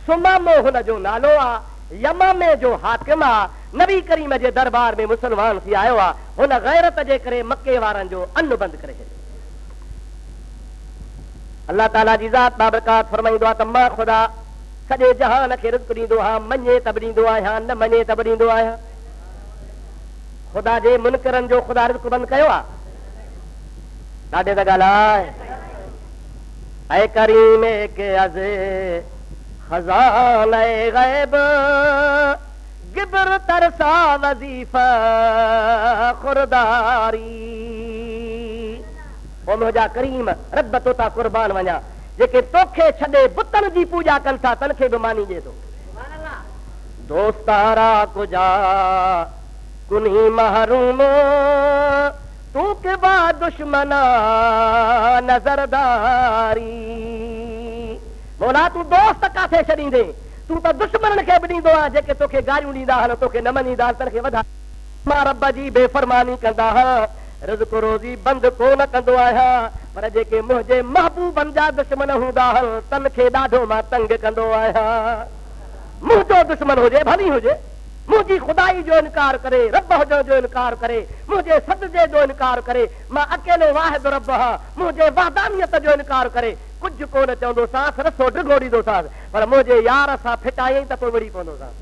Speaker 1: सुमामो हुन जो नालो आहे। यमामे जो हाकिम आहे। नबी करीम जे दरबार में मुसलमान थी आयो आहे। हुन गैरत जे करे मके वारनि जो अन्न बंदि करे छॾियो। अल्लाह ताला जी ज़ात बाबरकात फरमाईंदो आहे त मां ख़ुदा सॼे जहान खे रिज़्क़ ॾींदो आहियां, मञे त बि ॾींदो आहियां, न मञे त बि ॾींदो आहियां। ख़ुदा जे मुनकरनि जो ख़ुदा रिज़्क़ बंदि कयो आहे? ॾाढे त ॻाल्हाए। ऐं करीम के अज़े खज़ाने ग़ैब गिबर तरसा वज़ीफ़ा खुरदारी। ओ मुंहिंजा करीम, रब तोता कुर्बान वञा, जेके तोखे छॾे बुतनि जी पूॼा कनि था, तनखे बि मानी ॾिए थो। दोस्तारा कुजा कुनी महरूम, तूं के बाद दुश्मना नज़रदारी। मौला तूं दोस्त काथे छॾींदे? तूं त दुश्मननि खे बि ॾींदो आहे, जेके तोखे गारियूं ॾींदा आहिनि, तोखे न मञींदा, तनखे वधा। मां रब जी बेफ़रमानी कंदा आहियां, रिज़्क़ रोज़ी बंदि कोन कंदो आहियां, पर जेके मुंहिंजे महबूबनि जा दुश्मन हूंदा आहिनि, तन खे ॾाढो मां तंग कंदो आहियां। मुंहिंजो दुश्मन हुजे भली हुजे, मुझी खुदाई जो इनकार करे, रब हुजण जो इनकार करे, मुझे सदजे जो इनकार करे, मां अकेलो वाहिद रब हां, मुझे वहदानियत जो इनकार करे, कुछ कोन चवंदो सास, रसो डिघो ॾींदो सास, पर मुझे यार सां फिटायई त पोइ विड़ी पवंदो सास।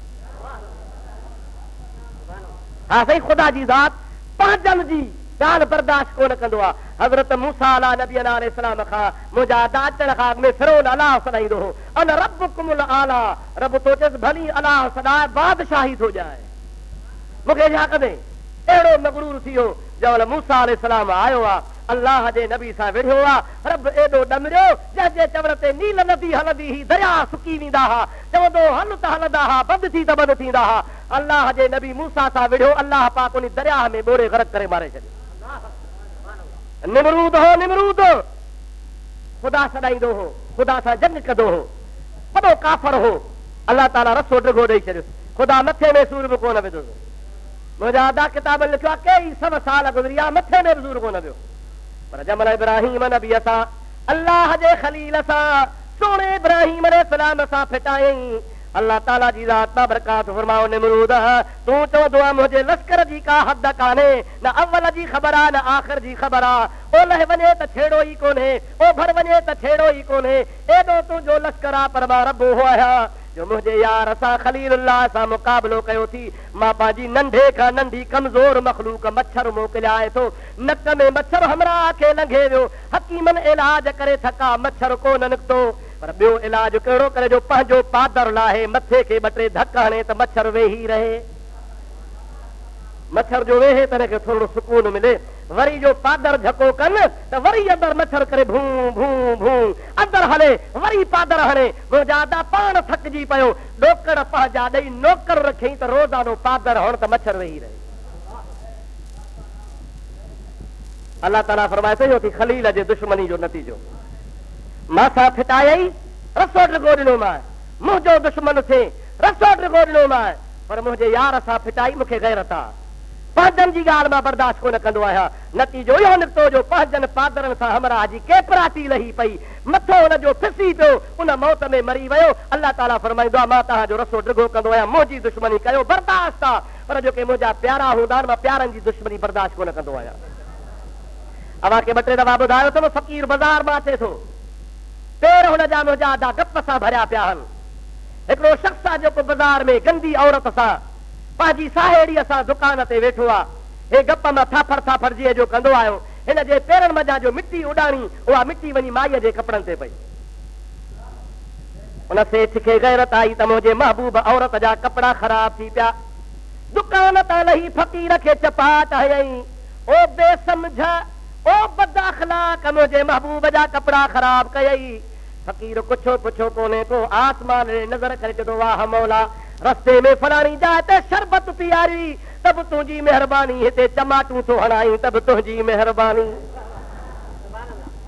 Speaker 1: हा साईं, ख़ुदा जी ज़ात पंहिंजनि जी ॻाल्हि बर्दाश्त कोन कंदो आहे। हज़रत मूसा अला नबी अलैहिस्सलाम खां मुंहिंजा दाचड़ खां में फिरौन अलाह सॾाईंदो हो, अन रब्बुकुमुल आला, रब तो चएसि भली अलाह सॾाए बादशाही थो ॼाए, मूंखे छा कंदे? अहिड़ो मगरूर थी वियो। जंहिं महिल मूसा अलैहिस्सलाम आयो आहे, अल्लाह जे नबी सां विढ़ियो आहे, रब एॾो ॾमरियो जंहिंजे चवण ते नील नदी हलंदी हुई, दरिया सुकी वेंदा हुआ, चवंदो हल त हलंदा हुआ, बंदि थी त बंदि थींदा हुआ। अल्लाह जे नबी मूसा सां विढ़ियो, अल्लाह पाक उन दरिया में ॿोड़े गरक करे मारे छॾियो। निमरूद हो, निमरूद ख़ुदा सॾाईंदो हो, ख़ुदा सां जंग कंदो हो, वॾो काफ़र हो। अल्लाह ताला रसो डिघो ॾेई छॾियो, ख़ुदा मथे में सूर बि कोन विधो। मुंहिंजा अदा किताब लिखियो आहे, कई 100 साल गुज़रिया, मथे में बि सूर कोन वियो। पर जमल इब्राहिम नबी सां, अल्लाह जे खलील सां, सोणे इब्राहिम अलैहिस्सलाम सां फिटायई। अल्लाह ताला जी ज़ात बाबरकात फरमाओ, निमरूद तूं चवंदो आहे मुंहिंजे लश्कर जी का हद कान्हे, न अव्वल जी ख़बर आहे न आख़िर जी ख़बर आहे, ओलह वञे त छेड़ो ई कोन्हे, ओभर वञे त छेड़ो ई कोन्हे, एॾो तुंहिंजो लश्कर आहे, पर मां रब हो आहियां जो मुंहिंजे यार सां खलीलुल्लाह सां मुक़ाबिलो कयो थी। मां पंहिंजी नंढे खां नंढी कमज़ोर मख़लूक मच्छर मोकिलियाए थो, नक में मच्छर हमरा खे लंघे वियो, हकीमन इलाज करे थका, मच्छर कोन निकितो, पर ॿियो इलाज कहिड़ो करे जो पंहिंजो पादर लाहे, मथे खे 2-3 धक हणे त मच्छर वेही रहे। मच्छर जो वेहे त हिनखे थोरो सुकून मिले, वरी जो पादर झको कनि त वरी अंदरि मच्छर करे भूं भूं भूं अंदरि हले, वरी पादर हणे। मुंहिंजा अदा पाण थकिजी पियो, ॾोकड़ पंहिंजा ॾेई नौकर रखियईं त रोज़ानो पादर हण त मच्छर वेही रहे। अल्लाह ताला फरमाए थो, इहो थी खलील जे दुश्मनी जो नतीजो। मां सां फिटायई, रसो डिघो ॾिनोमांइ, मुंहिंजो दुश्मन थिए, रसो डिघो ॾिनोमांइ, पर मुंहिंजे यार सां फिटाई, मूंखे गैरत आहे, पंहिंजनि जी ॻाल्हि मां बर्दाश्त कोन कंदो आहियां। नतीजो इहो निकितो जो पंहिंजनि पादरनि सां हमरा जी केपराटी लही पई, मथो हुनजो फिसी पियो, उन मौत में मरी वियो। अल्लाह ताला फरमाईंदो आहे, मां तव्हांजो रसो डिघो कंदो आहियां, मुंहिंजी दुश्मनी कयो, बर्दाश्त आहे, पर जेके मुंहिंजा प्यारा हूंदा आहिनि, मां प्यारनि जी दुश्मनी बर्दाश्त कोन कंदो आहियां। अव्हांखे 2-3 दफ़ा ॿुधायो अथव, फ़क़ीर बाज़ार मां अचे थो, पेर हुनजा मुंहिंजा अदा गप सां भरिया पिया आहिनि। हिकिड़ो शख़्स आहे जेको बाज़ार में गंदी औरत सां, पंहिंजी साहेड़ीअ सां दुकान ते वेठो आहे, हे गप मां थाफड़ थाफड़ जीअं जो कंदो आयो, हिन जे पेरनि मथां जो मिटी उॾाणी, उहा मिटी वञी माईअ जे कपिड़नि ते पई। उन सेठ खे गैरत आई त मुंहिंजे महबूब औरत जा कपिड़ा ख़राब थी पिया, दुकान तां लही फ़क़ीर खे चपाट हयईं, ओ बेसमझ, ओ बद अखलाक, मुंहिंजे महबूब जा कपिड़ा ख़राब कयई। फ़क़ीर कुछो पुछो कोन्हे को, आसमान ॾे नज़र करे चवंदो, वाह मौला, रस्ते में फलाणी जाइ ते शरबत पीआरी त बि तुंहिंजी महिरबानी, हिते टमाटूं थो हणाई त बि तुंहिंजी महिरबानी।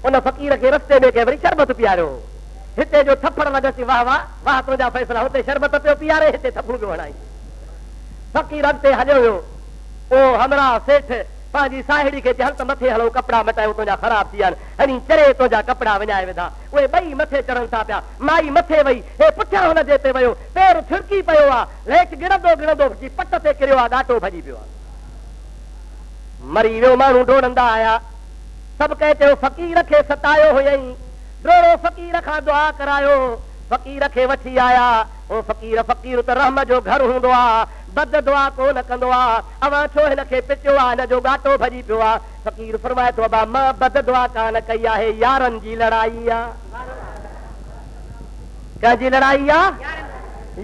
Speaker 1: उन फ़क़ीर खे रस्ते में कंहिं वरी शरबत पीआरियो, हिते जो थप्पड़ लॻसि, वाह वाह वाह तुंहिंजा फ़ैसिला, हुते शरबत पियो पीआरे, हिते थप्पड़ पियो हणाई। फ़क़ीर अॻिते हलियो वियो, ओ हमरा सेठ पंहिंजी साहेड़ी खे चए, हल त मथे हलो, कपिड़ा मटायूं, तुंहिंजा ख़राब थी विया आहिनि, हणी चरे तुंहिंजा कपिड़ा विञाए विधा। उहे ॿई मथे चढ़नि था पिया, माई मथे वई, हे पुठियां हुनजे ते वियो, पेर छिड़की पियो आहे, हेठि गिरंदो गिरंदो पट ते किरियो आहे, ॾाटो भॼी पियो आहे, मरी वियो। माण्हू डोड़ंदा आया, सभु कंहिं चयो फ़क़ीर खे सतायो हुयईं, डोड़ो फ़क़ीर खां दुआ करायो, फ़क़ीर खे वठी आया। ओ फ़क़ीर त रहम जो घर हूंदो आहे, बद दुआ कोन कंदो आहे, अवां छो हिनखे पिटियो आहे, हिन जो ॻाटो भॼी पियो आहे। फ़क़ीर फरमाए थो, अबा मां बद दुआ कान कई आहे, यारनि जी लड़ाई आहे। कंहिंजी लड़ाई आहे?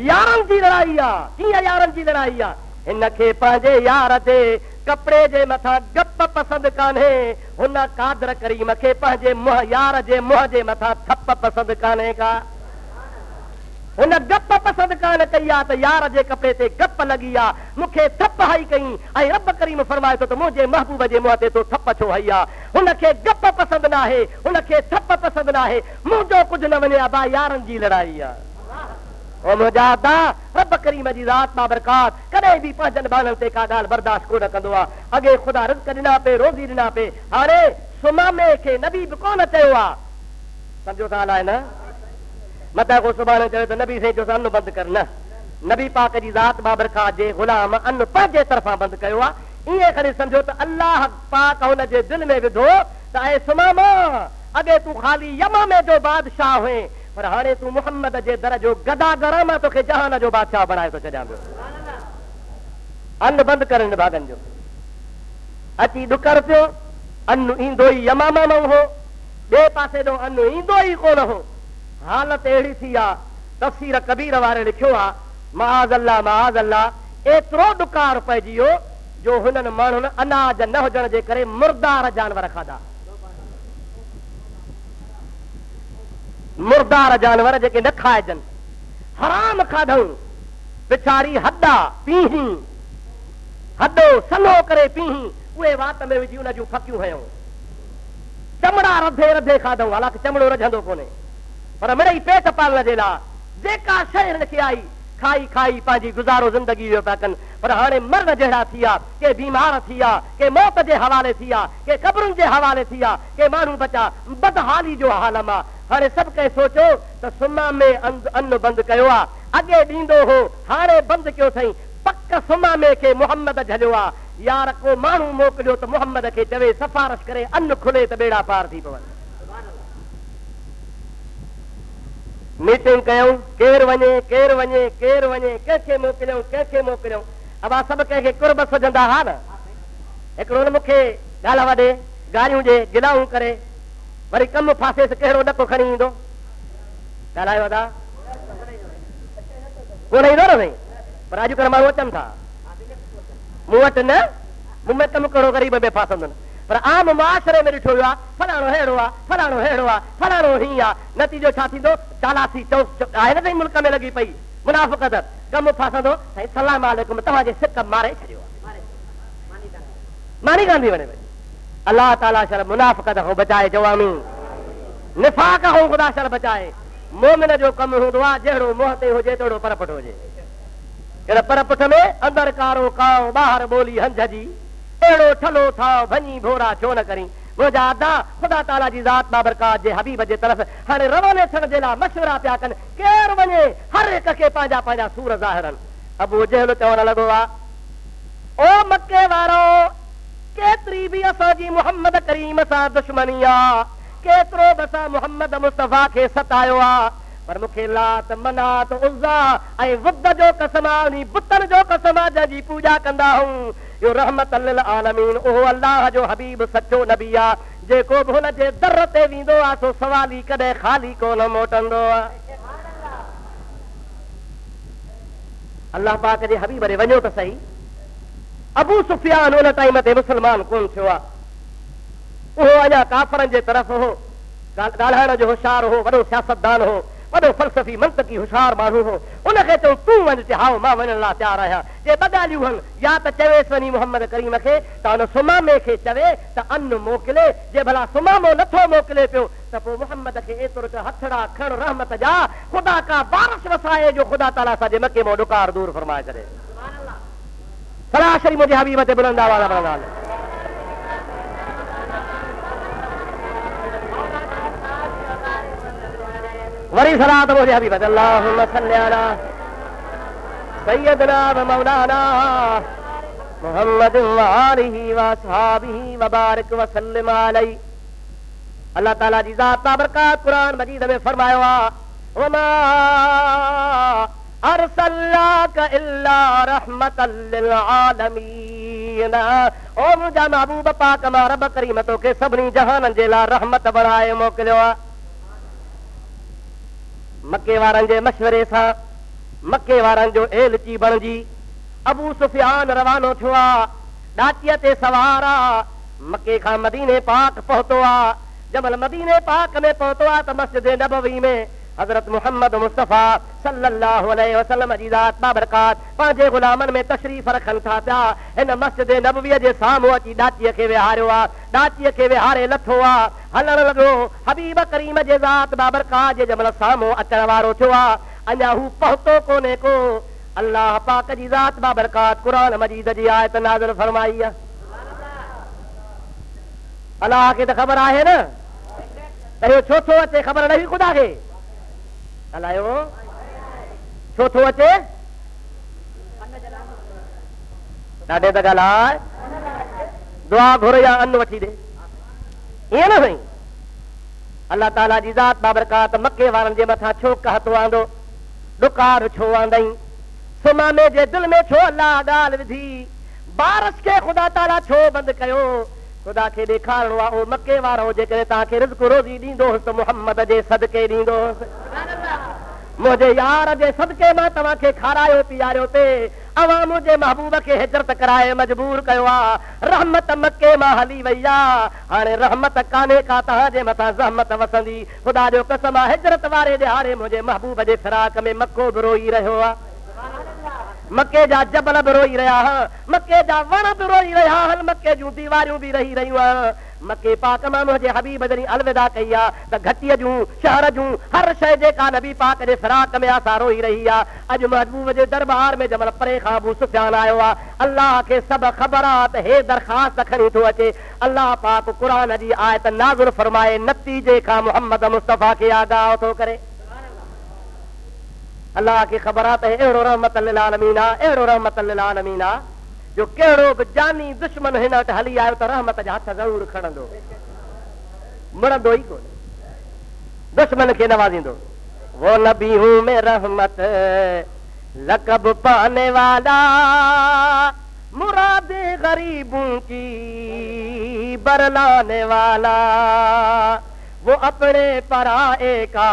Speaker 1: यारनि जी लड़ाई आहे। कीअं यारनि जी लड़ाई आहे? हिनखे पंहिंजे यार ते कपिड़े जे मथां गप पसंदि कान्हे, हुन कादर करीम खे पंहिंजे यार जे मुंहं जे मथां थप पसंदि कान्हे का, हुन गप पसंदि कान कई आहे त यार जे कपिड़े ते गप लॻी आहे, मूंखे थप हई कई, ऐं रब करीम फरमाए थो त मुंहिंजे महबूब जे मुंहं ते तो थप छो हई आहे। हुनखे गप पसंदि न आहे, हुनखे थप पसंदि न आहे, मुंहिंजो कुझु न वञे, अबा यारनि जी लड़ाई आहे। ओ मुंहिंजा अदा, रब करीम जी ज़ात बाबरकात कॾहिं बि पंहिंजनि ॿारनि ते का ॻाल्हि बर्दाश्त कोन कंदो आहे। अॻे ख़ुदा रिज़्क़ ॾिना पे, रोज़ी ॾिना पे, हाणे सुमामे खे नबी बि कोन चयो आहे, सम्झो था अलाए न, मता को सुभाणे चयो त नबी साईं चयो अन्न बंदि कर, न नबी पाक जी ज़ात बाबरकात जे गुलाम अन पंहिंजे तरफ़ां बंदि कयो आहे। ईअं खणी सम्झो त अल्लाह पाक हुन जे दिलि में विधो त ऐं सुमामा अॻे तूं ख़ाली यमामे जो बादशाह हुए, पर हाणे तूं मुहम्मद जे दर जो गदागर मां तोखे जहान जो बादशाह बणाए थो छॾियां पियो। अन बंदि कर हिन भागनि जो। अची ॾुकर पियो, अनु ईंदो ई यमामा मां हो, ॿिए पासे ॾो अनु ईंदो ई कोन हो। हालत अहिड़ी थी आहे, तफ़सीर कबीर वारे लिखियो आहे, महाज़ अल्लाह एतिरो ॾुकार पइजी वियो जो हुननि माण्हुनि अनाज न हुजण जे करे मुर्दार जानवर खाधा। मुर्दार जानवर जेके न खाइजनि, हराम खाधऊं। पिछाड़ी हॾा पीही, हॾो सनो करे पीही, उहे वात में विझी उन जूं फकियूं हयूं। चमड़ा रधे रधे खाधऊं, हालांकि चमड़ो रझंदो कोन्हे, पर मिड़ई पेट पालण जे लाइ जेका शइ हिनखे आई खाई खाई पंहिंजी गुज़ारो ज़िंदगी वियो पिया कनि। पर हाणे मरण जहिड़ा थी विया, के बीमार थी विया, के मौत जे हवाले थी विया, के क़ब्रुनि जे हवाले थी विया, के माण्हू बचा बदहाली जो हालम आहे। हाणे सभु कंहिं सोचियो त सुमा में अन्न बंदि कयो आहे, अॻे ॾींदो हो हाणे बंदि कयो अथई। पक सुमा में खे मुहम्मद झलियो आहे। यार को माण्हू मोकिलियो त मुहम्मद खे चवे सिफारिश करे अन्न खुले त बेड़ा पार थी पवनि। मीटिंग कयूं, केरु वञे केरु वञे केरु वञे, कंहिंखे मोकिलियूं कंहिंखे मोकिलियूं। अबा सभु कंहिंखे कुर्ब सुझंदा हा न। हिकिड़ो मूंखे ॻाल्हि वॾे गारियूं ॾे गिलाऊं करे वरी कमु फासेसि, कहिड़ो ॾको खणी ईंदो? ॻाल्हायो वॾा कोन ईंदो न साईं, पर अॼुकल्ह माण्हू अचनि था मूं वटि न, मूं में कमु कहिड़ो ग़रीब में फासंदो न। पर आम मुआशरे में ॾिठो वियो आहे फलाणो अहिड़ो आहे, फलाणो अहिड़ो आहे, फलाणो हीअं आहे। नतीजो छा थींदो? चालासी आहे न साईं मुल्क में लॻी पई, मुनाफ़िक़त, कमु फासंदो साईं सलाम अलैकुम तव्हांजे सिक मारे छॾियो आहे, मानी कान थी वञे। अलाह ताला शर मुनाफ़िक़त खां बचाए, जवामी निफ़ाक़ खां ख़ुदा शर बचाए। मोमिन जो कमु हूंदो आहे जहिड़ो मुंहं ते हुजे तहिड़ो परपट हुजे। कहिड़ा परपट में अंदरि कारो काओ ॿाहिरि ॿोली हंझ जी, अहिड़ो ठलो थाओ भञी भोरा छो न करी। मुंहिंजा अदा ख़ुदा ताला जी ज़ात बाबरकात जे हबीब जे तरफ़ हाणे रवाने थियण जे लाइ मशवरा पिया कनि। केरु वञे, हर हिक खे पंहिंजा पंहिंजा सूर ज़ाहिरनि। अबू जहल चवण लॻो आहे, ओ मके वारो, केतिरी बि असांजी मुहम्मद करीम सां दुश्मनी आहे, केतिरो बि असां मुहम्मद मुस्तफ़ा खे सतायो आहे, पर मूंखे लात मनात उज़्ज़ा ऐं वुद जो कसम आहे, बुतनि जो कसम आहे जंहिंजी पूॼा कंदा हूं। इहो रहमत लिल आलमीन, उहो अल्लाह जो हबीब सचो नबी आहे। जेको बि हुन जे दर ते वेंदो आहे सो सवाली कॾहिं ख़ाली कोन मोटंदो आहे। अल्लाह पाक जे हबीब ॾे वञो त सही। अबू सुफियान उन टाइम ते मुस्लमान कोन थियो आहे, उहो अञा काफ़रनि जे तरफ़ हो, ॻाल्हाइण जो होशियार हो, वॾो सियासतदान हो, वॾो फ़लसफ़ी मंतकी होशियार माण्हू हो। उनखे चऊं तूं वञ, चए हाओ मां वञण लाइ तयारु आहियां। जे ॿ ॻाल्हियूं आहिनि, या त चवेसि वञी मुहम्मद करीम खे त हुन सुमामे खे चवे त अन्न मोकिले, जे भला सुमामो नथो मोकिले पियो त पोइ मुहम्मद खे एतिरो त हथड़ा खण रहमत जा, ख़ुदा का बारिश वसाए जो ख़ुदा ताला असांजे मके मां ॾुकार दूर फरमाए छॾे। सलाह शरीफ़ मुंहिंजे हबीब ते बुलंद आवाज़ पढ़ंदा। वरी सलात मुंहिंजे हबीब ते अल्लाहुम्मा सल्ली अला सय्यदना व मौलाना मुहम्मद व आलिहि व असहाबिहि व बारिक व सल्लिम अलैहि। अल्लाह ताला जी ज़ात बाबरकात कुरान मजीद में फरमायो आहे, वमा अरसलनाक इल्ला रहमतल लिल आलमीन। ओ मुंहिंजा महबूब पाक मां रब करीम तोखे सभिनी जहाननि जे लाइ रहमत बणाए मोकिलियो आहे। मके वारनि जे मशवरे सां मके वारनि जो एलची बणिजी अबू सुफियान रवानो थियो आहे, ॾाचीअ ते सवार आहे, मके खां मदीने पाक पहुतो आहे। जबल मदीने पाक में पहुतो आहे त मस्जिद नबवी में हज़रत मुहम्मद मुस्तफ़ा सल्लल्लाहु अलैहि वसल्लम जी ज़ात बाबरकात पंहिंजे गुलामनि में तशरीफ़ रखनि था पिया। हिन मस्जिद नबवीअ जे साम्हूं अची ॾाचीअ खे विहारियो आहे, ॾाचीअ खे विहारे लथो आहे, हलण लॻो। हबीब करीम जे ज़ात बाबरकात जे जमल साम्हूं अचण वारो थियो आहे, अञा हू पहुतो कोन्हे को। अल्लाह पाक जी ज़ात बाबरकात कुरान मजीद जी आयत नाज़िल फरमाई आहे। अल्लाह खे त ख़बर आहे न त इहो छो थो अचे, ख़बर न हुई ख़ुदा खे। हलायो छो थो अचे? ॾाढे त ॻाल्हाए दुआ घुर या अन्न वठी ॾे ईअं न साईं। अल्लाह ताला जी ज़ात बाबरकात मके वारनि जे मथां छो कहतो आंदो ॾुकार छो आंदई सुमामे जे दिल में छो अल्लाह ॻाल्हि विधी बारिश खे ख़ुदा ताला छो बंदि कयो ख़ुदा खे ॾेखारणो आहे ओ मके वारो जेकॾहिं तव्हांखे रिज़्क़ रोज़ी ॾींदोसि त मुहम्मद जे सदके ॾींदोसि मुंहिंजे यार जे सदके मां तव्हांखे खारायो पीआरियो पे अवां मुंहिंजे महबूब खे हिजरत कराए मजबूर कयो आहे रहमत मके मां हली वई आहे हाणे रहमत कान्हे का तव्हांजे मथां ज़हमत वसंदी ख़ुदा जो कसम आहे हिजरत वारे ॾिहाड़े मुंहिंजे महबूब जे फिराक में मको बि रोई रहियो आहे मके जा जबल बि रोई रहिया मके जा वण बि रोई रहिया आहिनि मके जूं दीवारियूं बि रही रहियूं आहिनि मके पाक मां मुंहिंजे हबीब जॾहिं अलविदा कई आहे त घटीअ जूं शहर जूं हर शइ जेका नबी पाक जे फिराक में असां रोई रही आहे अॼु महबूब जे दरबार में जमल परे खां अबू सुफ़ियान आयो आहे अल्लाह खे सभु ख़बर आहे त हे दरख़्वास्त खणी थो अचे अल्लाह पाक क़ुरान जी आयत नाज़िल फरमाए नतीजे खां मुहम्मद मुस्तफ़ा खे आगाह थो करे अल्लाह खे ख़बर आहे त अहिड़ो रहमत लिल आलमीन आहे अहिड़ो रहमत लिल आलमीन आहे जो कहिड़ो बि जानी दुश्मन हिन वटि हली आयो त रहमत जा हथ ज़रूरु खणंदो मुड़ंदो ई कोन्हे दुश्मन खे नवाज़ींदो वो नबी हूं में रहमत लक़ब पाने वाला मुराद गरीबों की बरलाने वाला वो अपने पराए का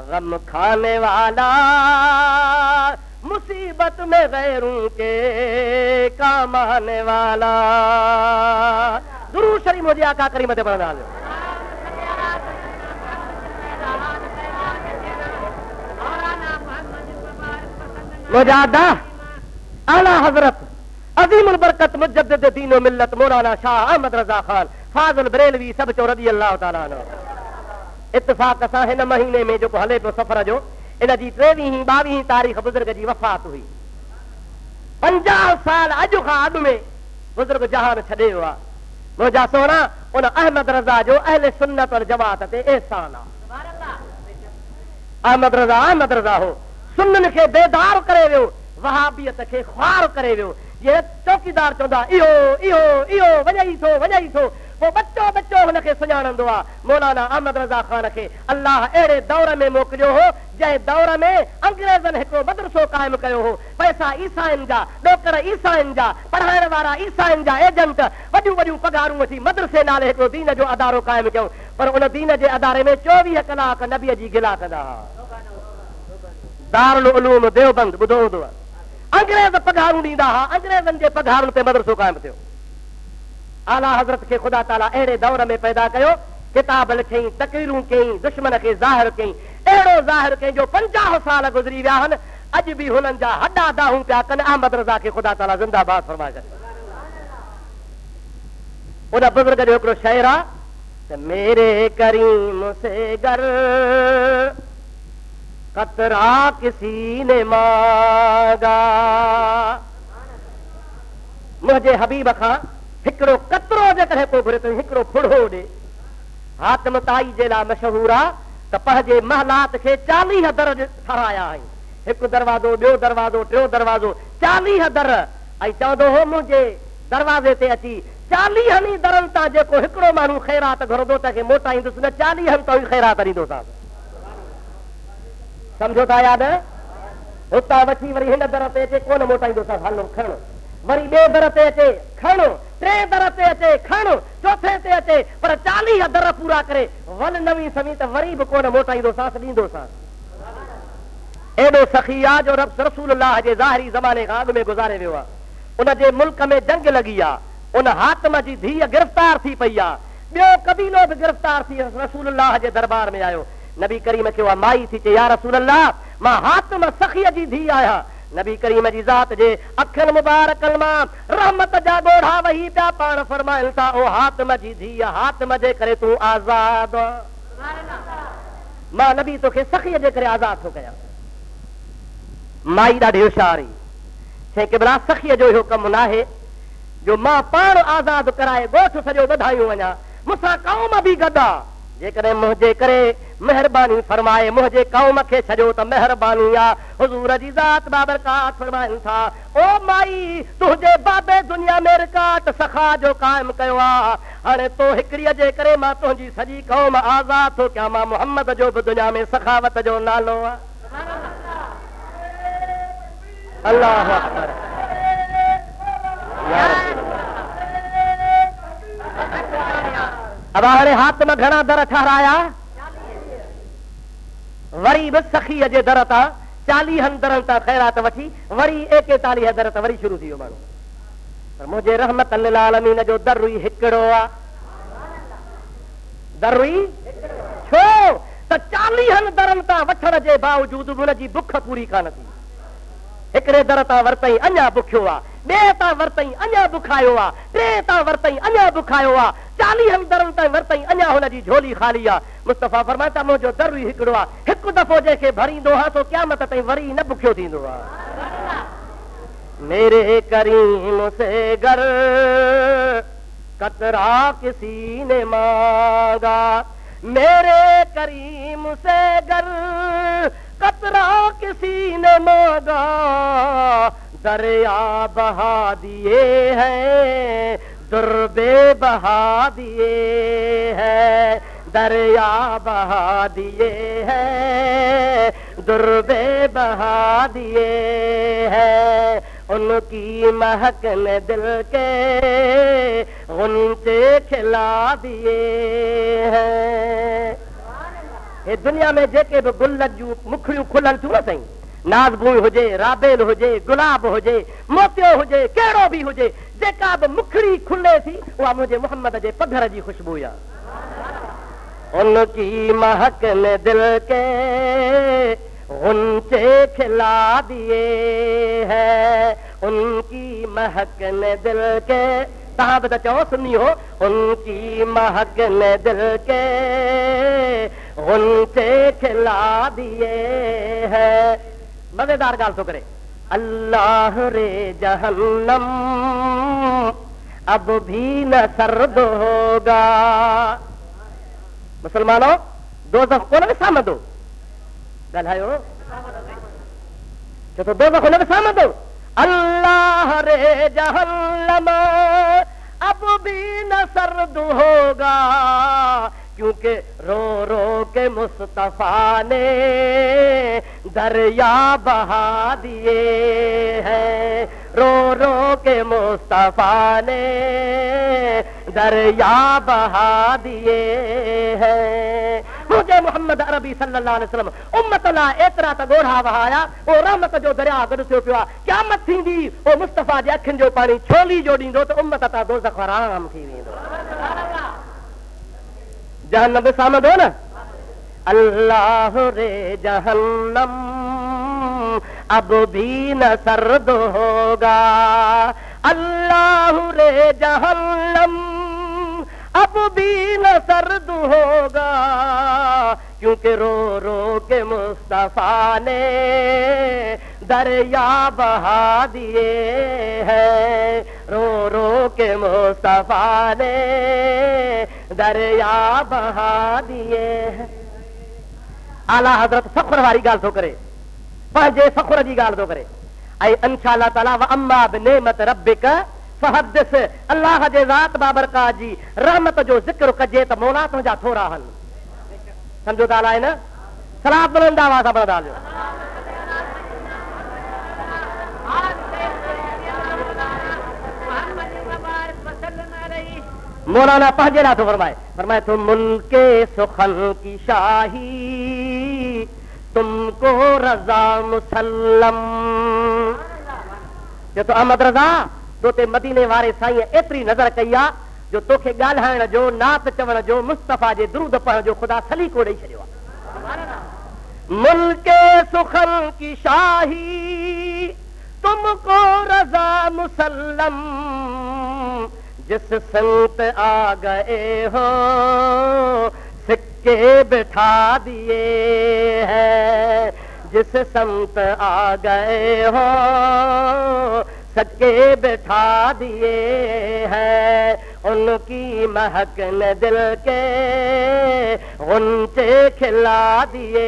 Speaker 1: गम खाने वाला मुसीबत में गैरों के काम आने वाला दुरूद शरीफ मुझे आका करीम ते पढ़ना है मुजादा आला हजरत अजीमुल बरकत मुजद्दिद दीन व मिल्लत मौलाना शाह अहमद रजा खान फाजिल बरेलवी सब चो रज़ी अल्लाह ताला अन्हु इत्तिफ़ाक़ सां हिन महीने में जेको हले पियो सफ़र जो इन जी 23 22 तारीख़ बुज़ुर्ग जी वफ़ात हुई 50 साल अॼु खां अॻु में बुज़ुर्ग जहान छॾे वियो आहे मुंहिंजा सोना उन अहमद रज़ा जो अहले सुन्नत वल जमात ते एहसान आहे अहमद रज़ा हो सुन्नन खे बेदार करे वियो वहाबियत खे ख्वार करे वियो ये चौकीदार चवंदा इहो इहो इहो वञई थो वो बच्चो बच्चो हुनखे सुञाणंदो आहे मौलाना अहमद रज़ा खान खे अल्लाह अहिड़े दौर में मोकिलियो हो जंहिं दौर में अंग्रेज़नि हिकिड़ो मदरसो क़ाइमु कयो हो पैसा ईसाइनि जा ॾोकर ईसाइनि जा पढ़ाइण वारा ईसाइनि जा एजेंट वॾियूं वॾियूं पघारूं वठी मदरसे नाले हिकिड़ो दीन जो अदारो क़ाइमु कयो पर उन दीन जे अदारे में 24 कलाक नबीअ जी गिला कंदा हुआ दारुल उलूम देवबंद ॿुधो हूंदो अंग्रेज़ पघारूं ॾींदा हुआ अंग्रेज़नि जे पघारुनि ते मदरसो क़ाइमु थियो आला हज़रत खे ख़ुदा ताला अहिड़े दौर में पैदा कयो किताब लिखियईं तक़रीरूं कयईं दुश्मन खे ज़ाहिर कयईं अहिड़ो ज़ाहिर कयईं जो 50 साल गुज़री विया आहिनि अॼु बि हुननि जा हॾा दाहूं पिया कनि अहमद रज़ा खे ख़ुदा ताला ज़िंदाबाद फरमाए छॾे उन बुज़ुर्ग जो हिकिड़ो शेर आहे त मेरे करीम से गर कतरा किसी ने मांगा मुंहिंजे हबीब खां हिकिड़ो कतरो जेकॾहिं को घुरे थो हिकिड़ो फुड़ो ॾे हातिम ताई जे लाइ मशहूर आहे त पंहिंजे महलात खे 40 दर ठाराया आहिनि हिकु दरवाज़ो ॿियो दरवाज़ो टियों दरवाज़ो 40 दर ऐं चवंदो हो मुंहिंजे दरवाज़े ते अची 40 दरनि तां जेको हिकिड़ो माण्हू ख़ैरात घुरंदो तंहिंखे मोटाईंदुसि न 40 तां ख़ैरात ॾींदोसांसि सम्झो था यादि हुतां वठी वरी हिन दर ते अचे कोन मोटाईंदोसांसि हलो खणो वरी ॿिए दर ते अचे खणो 3 दर ते अचे खणो चौथे ते अचे पर 40 दर पूरा करे वन नवी समी त वरी बि कोन मोटाईंदोसांसि ॾींदोसांसि एॾो सखी आहे जो रसूलुल्लाह जे ज़ाहिरी ज़माने खां अॻु में गुज़ारे वियो आहे उन जे मुल्क में जंग लॻी आहे उन हातिम जी धीअ गिरफ़्तार थी पई आहे ॿियो कबीलो बि गिरफ़्तार थी रसूलुल्लाह जे दरबार में आयो नबी करीम खे उहा माई थी चए या रसूलल्लाह मां हातिम सखीअ जी धीअ आहियां नबी करीम जी ज़ात जे अखियुनि मुबारकनि मां रहमत जा ॻोढ़ा वही पिया पाण फरमाइनि था ओ हातिम जी धीअ हातिम जे करे तूं आज़ाद मां नबी तोखे सखीअ जे करे आज़ाद थो कयां माई ॾाढी होशियार हुई चई कि भला सखीअ जो इहो कमु न आहे जो मां पाण आज़ाद कराए ॻोठ सॼो वधायूं वञा मूंसां क़ौम बि गॾु आहे जेकॾहिं मुंहिंजे करे मेहरबानी फरमाए मुंहिंजे कौम खे छॾियो त मेहरबानी आहे। हुज़ूर जी ज़ात बाबरकात फरमाइनि था, ओ माई तुंहिंजे बाबे दुनिया में रिकाट सखा जो क़ाइमु कयो आहे, हाणे तो हिकिड़ीअ जे करे मां तुंहिंजी सॼी कौम आज़ाद थो कयां। मां मुहम्मद जो बि दुनिया में सखावत जो नालो आहे। अल्लाहु अकबर। अब हाणे हातिम घणा दर ठाराया, वरी बि सखीअ जे दर तां 40 दरनि तां ख़ैरात वठी वरी 41 दर तां वरी शुरू थी वियो माण्हू। पर मुंहिंजे रहमत लिल आलमीन जो दर ई हिकिड़ो आहे। दर ई छो त 40 दरनि तां वठण जे बावजूद हुनजी बुख पूरी कान थी। हिकिड़े दर तां वरितई अञा बुखियो आहे, ॿिए तां वरितई अञा बुखायो आहे, टे तां वरितई अञा बुखायो आहे, 40 दरनि ताईं वरितई अञा हुनजी झोली ख़ाली आहे। मुस्तफ़ा फरमाए त मुंहिंजो दर ई हिकिड़ो आहे, हिकु दफ़ो जंहिंखे भरींदो आहे सो क़यामत ताईं वरी न बुखियो थींदो आहे। मेरे करीम से गर कतरा किसी ने मांगा, मेरे करीम से गर कतरा किसी ने मांगा, दरिया बहा दिए हैं दुर्बे बहा दिए हैं, दरिया बहा दिए हैं दुर्बे बहा दिए हैं, उनकी महक ने दिल के गुंचे खिला दिए हैं। ये दुनिया में जेके भी गुल जूं मुखड़ियूं खुलनि थियूं न साईं, नाज़बूई हुजे, राबेल हुजे, गुलाब हुजे, मोतियो हुजे, कहिड़ो बि हुजे, जेका बि मुखड़ी खुले थी उहा मुंहिंजे मोहम्मद जे पधर जी खुशबू आहे। उनकी महक ने दिल के गुंचे खिला दिए हैं, उनकी महक ने दिल के, तव्हां बि त चओ सुनी हो, उनकी महक ने दिल के गुंचे खिला दिए हैं। मजेदार गाल तो करे, अल्लाह रे जहन्नम अब भी न सर्द होगा। मुसलमानों दोज़ख को न विसामंदो, ॻाल्हायो छो त दोज़ख न विसामंदो। अल्लाह रे जहन्नम अब भी न सर्द होगा, क्योंकि रो रो के मुस्तफा ने दरिया बहा दिए हैं, रो रो के मुस्तफा ने दरिया बहा दिए हैं। मुझे मोहम्मद अरबी सल्लल्लाहु अलैहि वसल्लम उम्मत ला एतिरा त ॻोढ़ा वहाया, ओ रहमत जो दरिया गॾु थियो पियो आहे। क़यामत थींदी ओ मुस्तफा जे अखियुनि जो पाणी छोली जो ॾींदो त उम्मत तां दोज़ख हराम थी वेंदो। जहन्नम विसामंदो न, अल्लाह रे जहन्नम अब भी न सर्द होगा, अल्लाह रे जहन्नम अब भी न सर्द होगा, क्योंकि रो रो के मुस्तफा ने दरिया बहा दिए हैं, रो रो के मुस्तफा ने दरिया बहा दिए हैं। आला हज़रत फ़ख्र वारी ॻाल्हि थो करे, पंहिंजे फ़ख्र जी ॻाल्हि थो करे। ऐं इंशा अल्लाह ताला व अम्मा बिनेमत रब्बिक फहदिस, अल्लाह जे ज़ात बाबरकात जी रहमत जो ज़िक्र कजे त मौला तुंहिंजा थोरा आहिनि। सम्झो था आहे न, सलात बुलंद आवाज़ सां पढ़ंदा हलियो। मौलाना पंहिंजे लाइ थो फरमाए, फरमाए तो मुल्के सुखन की शाही तुमको रज़ा मुसल्लम। जो तो अहमद रज़ा तो ते मदीने वारे साईं एतिरी नज़र कई आहे जो तोखे ॻाल्हाइण जो, नात चवण जो, मुस्तफ़ा जे दुरूद पढ़ण जो ख़ुदा सलीको ॾेई छॾियो आहे। मुल्के सुखन की शाही तुमको रज़ा मुसल्लम, जिस संत आ गए हो सिक्के बिठा दिए हैं, जिस संत आ गए हो सिक्के बिठा दिए हैं, उनकी महक ने दिल के गुंचे खिला दिए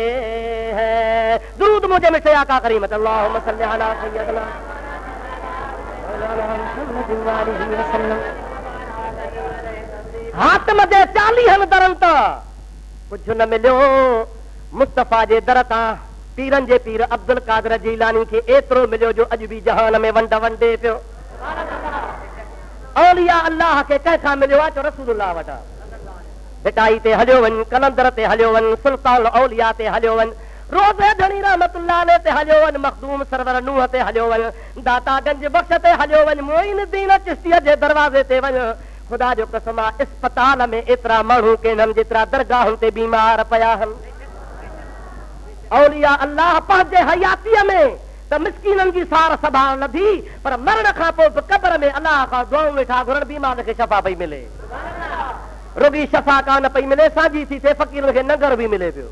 Speaker 1: हैं। दुरूद मुझे मिठे आका करीम अल्लाहुम्मा सल्ली अला सय्यदना हाथ मजे 40 दरन ता कुछ न मिलियो मुस्तफा जे दर तां पीरन जे पीर अब्दुल कादिर जीलानी खे एतिरो मिलियो जो अॼु बि जहान में वंड वंडे पियो। औलिया अल्लाह खे कंहिंखां मिलियो आहे? रसूलुल्लाह वटां। बिटाई ते हलियो वञ, कलंदर ते हलियो वञ, सुल्तान औलिया ते हलियो वञ, रोज़े धणी रहमतुल्लाह अलैह ते हलियो वञ, मखदूम सरवर नूह ते हलियो वञ, दाता गंज बख्श ते हलियो वञ, मोइनुद्दीन चिश्तीअ जे दरवाज़े ते वञ। खुदा जो कसम आहे इस्पताल में एतिरा माण्हू केननि जेतिरा दरगाहुनि ते बीमार पिया आहिनि। औलिया अल्लाह पंहिंजे हयातीअ में त मिस्कीननि जी सार संभाल लधी, पर मरण खां पोइ बि कब्र में अल्लाह खां दुआऊं वेठा घुरनि, बीमार खे शफ़ा पई मिले। रुगी शफ़ा कान पई मिले, साझी थी थिए, फ़क़ीर खे नगर बि मिले पियो,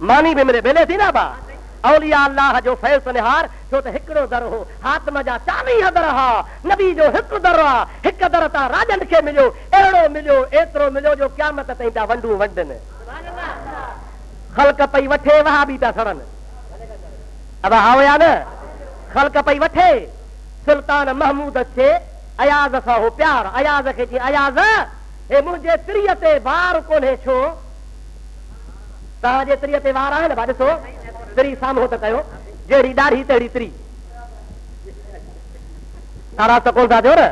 Speaker 1: मानी बि मिले थी न बा। औलिया अल्लाह जो फैज़ निहार, छो त हिकिड़ो दर हो, हातिम जा 40 दर हा, नबी जो हिकु दर आ, हिकु दर तां राजनि खे मिलियो, अहिड़ो मिलियो, एतिरो मिलियो जो क़यामत ताईं पिया वंडूं वंडनि। ख़ल्क़ पई वठे, वहा बि था सड़नि। अब हावया न ख़ल्क़ पई वठे, सुल्तान महमूद खे अयाज़ सां हो प्यार, अयाज़ खे चई अयाज़ हे मुंहिंजे त्रीअ ते वार कोन्हे छो? तव्हांजे त्रीअ ते वार आहिनि? भा ॾिसो त्री साम्हूं त कयो, जहिड़ी ॾाढ़ी तहिड़ी त्री। नाराज़ त कोन था थियो न?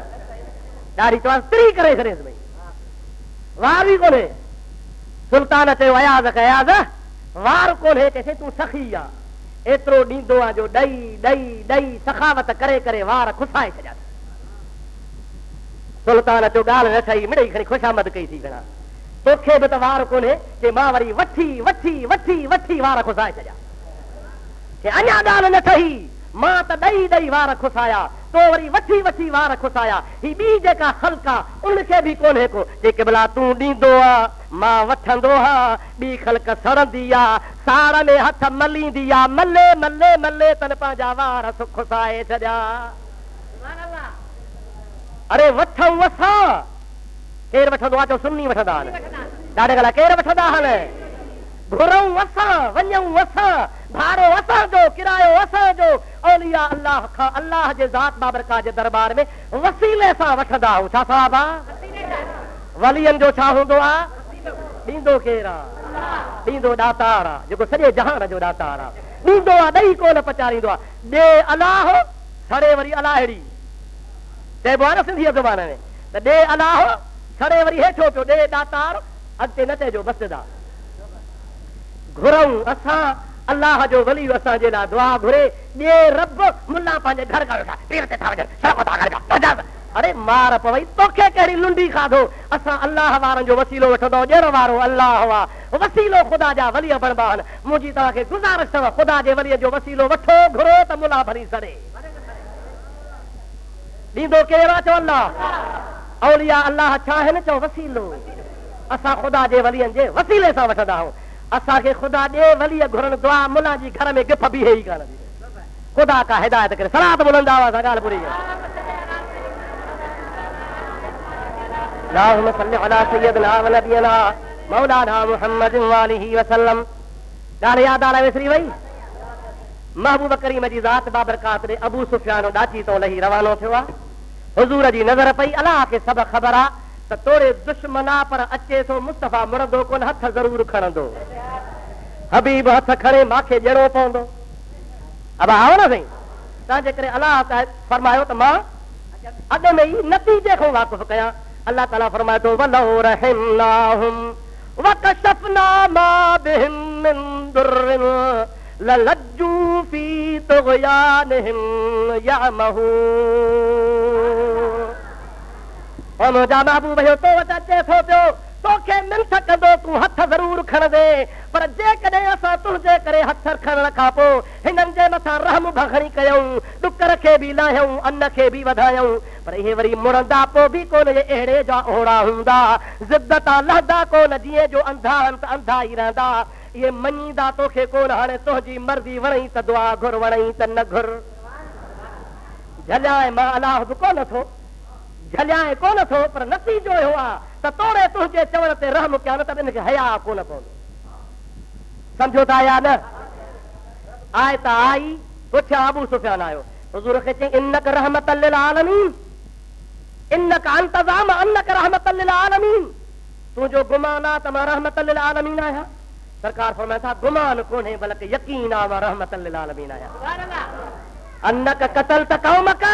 Speaker 1: ॾाढ़ी चवां त्री करे छॾेसि भई, वार बि कोन्हे। सुल्तान चयो अयाज़ खे अयाज़ वार कोन्हे, चइसि तूं सखी आ, एतिरो ॾींदो आहे जो ॾई ॾई ॾई सखावत करे करे वार खुसाए छॾिया। सुल्तान चयो ॻाल्हि न ठही, मिड़ई खणी ख़ुशामद कई थी घणा, तोखे बि त वार कोन्हे, कि मां वरी वठी वठी वठी वठी वार खुसाए छॾिया। कि अञा ॻाल्हि न ठही, मां त ॾई ॾई वार खुसाया, तो वरी वठी वठी वार खुसाया, ही ॿी जेका ख़ल्क़ आहे उनखे बि कोन्हे को। जेके भला तूं ॾींदो आहे मां वठंदो आहियां, ॿी ख़ल्क़ सड़ंदी आहे, साड़ में हथ मलींदी आहे, मले मले मले तन पंहिंजा वार खुसाए छॾिया। अरे वठूं असां, केरु वठंदो आहे? चओ सुन्नी वठंदा आहिनि, ॾाढे गला केरु वठंदा आहिनि? घुरूं असां, वञूं असां, भाड़ो असांजो, किरायो असांजो। औलिया अल्लाह खां, अल्लाह जे ज़ात बाबरका जे दरबार में वसीले सां वठंदा आहियूं। छा साहब आहे? वलियनि जो छा हूंदो आहे? ॾींदो केरु आहे? ॾींदो दातार आहे, जेको सॼे जहान जो दातार आहे। ॾींदो आहे, ॾेई कोन पचारींदो आहे। ॾे अलाह, छड़े वरी अलाहड़ी चइबो आहे न सिंधी ज़बान में, त ॾे अलाह, छड़े वरी हेठो पियो, ॾे दातार, अॻिते न चइजो बसदा। घुरूं असां, अल्लाह जो वली असांजे लाइ दुआ घुरे, ॾे रब, मुल्ला पंहिंजे घर घर वेठा पीर ते था वञनि, सड़क था करनि। अरे मार पवई, तोखे कहिड़ी लुंडी खाधो? असां अल्लाह वारनि जो वसीलो वठंदो, ॾियण वारो अल्लाह हुआ, वसीलो ख़ुदा जा वली बणबा आहिनि। मुंहिंजी तव्हांखे गुज़ारिश अथव, ख़ुदा जे वलीअ जो वसीलो वठो, घुरो त मुला भरी सड़े। ॾींदो केरु आहे? चओ अल्लाह। औलिया अल्लाह छा आहिनि? चओ वसीलो। असां ख़ुदा जे वलीअनि जे वसीले सां वठंदा आहियूं। असांखे ख़ुदा ॾे वलीअ घुरण दुआ, मुला जी घर में गिफ बीहे ई कान थी। ख़ुदा का हिदायत करे सलात बुलंद आवाज़ सां ॻाल्हि पूरी आहे। अल्लाहुम्मा सल्लि अला सय्यदिना व नबियना मौलाना मुहम्मद व आलिहि वसल्लम। ॻाल्हि यादि आला विसरी वई। महबूब करीम जी ज़ात बाबरकात ॾे अबू सुफ़ियान ॾाची तो लही रवानो थियो आहे। हुज़ूर जी नज़र पई, अलाह खे सभु ख़बर आहे त तोड़े दुश्मना, पर अचे थो मुस्तफ़ा मुड़ंदो कोन, हथ ज़रूर खणंदो। हबीब हथ खणे मांखे ॾियणो पवंदो। अब आओ न साईं, तव्हांजे करे अलाह फरमायो त मां अॻ में ई नतीजे खां वाक़ुफ़ कयां। अल्लाह ताला फरमाए थो, वलौ रहमनाहुम वकशफना मा बिहिम मिन दुर्रिन ललज्जू फी तुग़यानिहिम यअमहून। ओ मुंहिंजा महबूब हो, तो वटि अचे थो पियो, तोखे मिंथ कंदो, तूं हथ ज़रूर खणंदे, पर जेकॾहिं असां तुंहिंजे करे हथ खणण खां पोइ हिननि जे मथां रहम भखणी कयूं, ॾुकर खे बि लाहियूं, अन्न खे बि वधायूं, पर इहे वरी मुड़ंदा पोइ बि कोन, अहिड़े जा ओड़ा हूंदा, ज़िद्दता लहंदा कोन, जीअं जो अंधा आहिनि त अंधा ई रहंदा। इहे मञींदा तोखे कोन, हाणे तुंहिंजी मर्ज़ी वणई त दुआ घुर, वणई त न घुर। झलियाए मां अलाह बि कोन थो, झलियाए कोन थो पर नतीजो इहो आहे त तोड़े तुंहिंजे चवण ते रहम कया न त हिनखे हया कोन पवंदो सम्झो था या न आए त आई पुछिया अबू सुफियान आयो हुज़ूर खे चई इन्नक रहमतल लिल आलमीन इन्नक अंतज़ाम अन्नक रहमतल लिल आलमीन तुंहिंजो गुमान आहे त मां रहमतल लिल आलमीन आहियां सरकार फरमाए था गुमान कोन्हे बल्कि यकीन आहे मां रहमतल लिल आलमीन आहियां अन्नक कतल त कौमक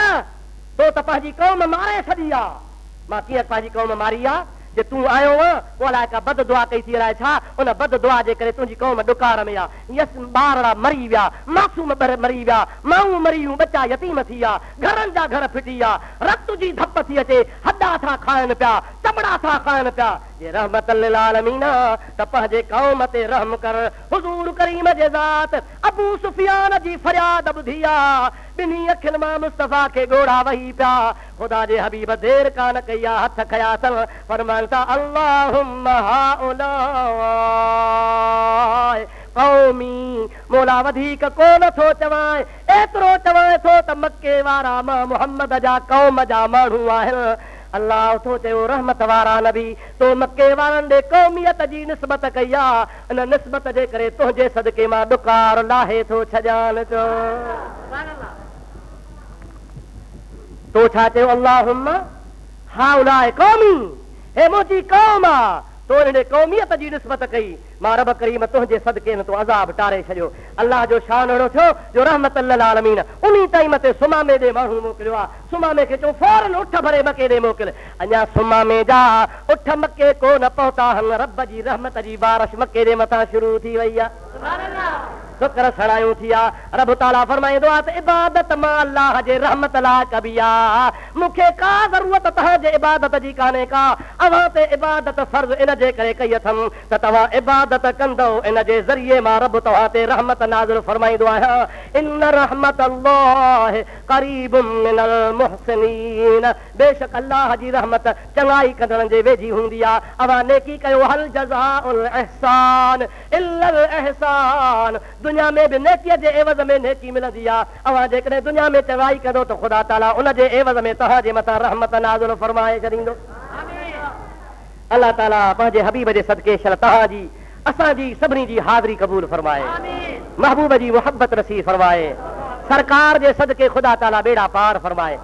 Speaker 1: तो त पंहिंजी कौम मारे छॾी आहे मां कीअं पंहिंजी कौम मारी आहे जे तूं आयो आहे पोइ अलाए का बद दुआ कई थी अलाए छा उन बद दुआ जे करे तुंहिंजी कौम ॾुकार में आहे यस ॿार मरी विया मासूम मरी विया माण्हू मरी वियूं बचा यतीम थी विया घरनि जा घर फिटी विया रत जी धप थी अचे हॾा था खाइनि पिया चमड़ा था खाइनि पिया जे रहमत लिल आलमीन त पंहिंजे कौम ते रहम कर हुज़ूर करीम जे ज़ात अबू सुफियान जी फरियाद ॿुधी आहे ॿिन्ही अखियुनि मां मुस्तफ़ा खे ॻोढ़ा वही पिया ख़ुदा जे हबीब देर कान कई आहे हथ खया अथव फरमाइनि था अल्लाहुम्मा हाउलाए क़ौमी मोला वधीक कोन थो चवाए एतिरो चवाए थो त मके वारा मां मुहम्मद जा कौम जा माण्हू आहिनि अल्लाह थो चयो रहमत वारा नबी तो मके वारनि ॾे क़ौमियत जी निस्बत कई आहे इन निस्बत जे करे तुंहिंजे सदके मां ॾुकार लाहे थो छॾान चो तो छा चयो अल्लाहुम्मा हाउलाए क़ौमी हे मुंहिंजी कौम आहे तो हिन क़ौमियत जी निस्बत कई मां रब करीम तुंहिंजे सदके में तो अज़ाब टारे छॾियो अल्लाह जो शान अहिड़ो थियो जो रहमतल लिल आलमीन उन्ही टाइम ते सुमामे ॾे माण्हू मोकिलियो आहे सुमामे खे चयो फौरन उठ भरे मके ॾे मोकिल अञा सुमामे जा उठ मके कोन पहुता हल रब जी रहमत जी बारिश मके जे मथां शुरू थी वई आहे शुक्र सणायूं थी आहे रब ताला फरमाईंदो आहे त इबादत मां अल्लाह जे रहमत लाइ कबी आहे मूंखे का ज़रूरत तव्हांजे इबादत जी कान्हे का अवां ते इबादत फर्ज़ इन जे करे कई अथमि त तव्हां इबादत कंदो इन जे ज़रिए मां रब तव्हां ते रहमत नाज़िल फरमाईंदो आहियां इन रहमत अल्लाह क़रीबुम मिनल मुहसिनीन बेशक अल्लाह जी रहमत चङाई कंदड़नि जे वेझी हूंदी आहे अवां नेकी कयो हल जज़ाउल इहसान इल्लल इहसान दुनिया में भी नेकीअ जे एवज़ में नेकी मिलंदी आहे अवां जेकॾहिं दुनिया में चङाई कंदो त ख़ुदा ताला उन जे एवज़ में तव्हांजे मथां रहमत नाज़िल फरमाए छॾींदो अल्लाह ताला पंहिंजे हबीब जे सदके शल तव्हांजी असांजी सभिनी जी हाज़िरी क़बूल फरमाए महबूब जी मुहब्बत नसीब फरमाए सरकार जे सदके ख़ुदा ताला बेड़ा पार फरमाए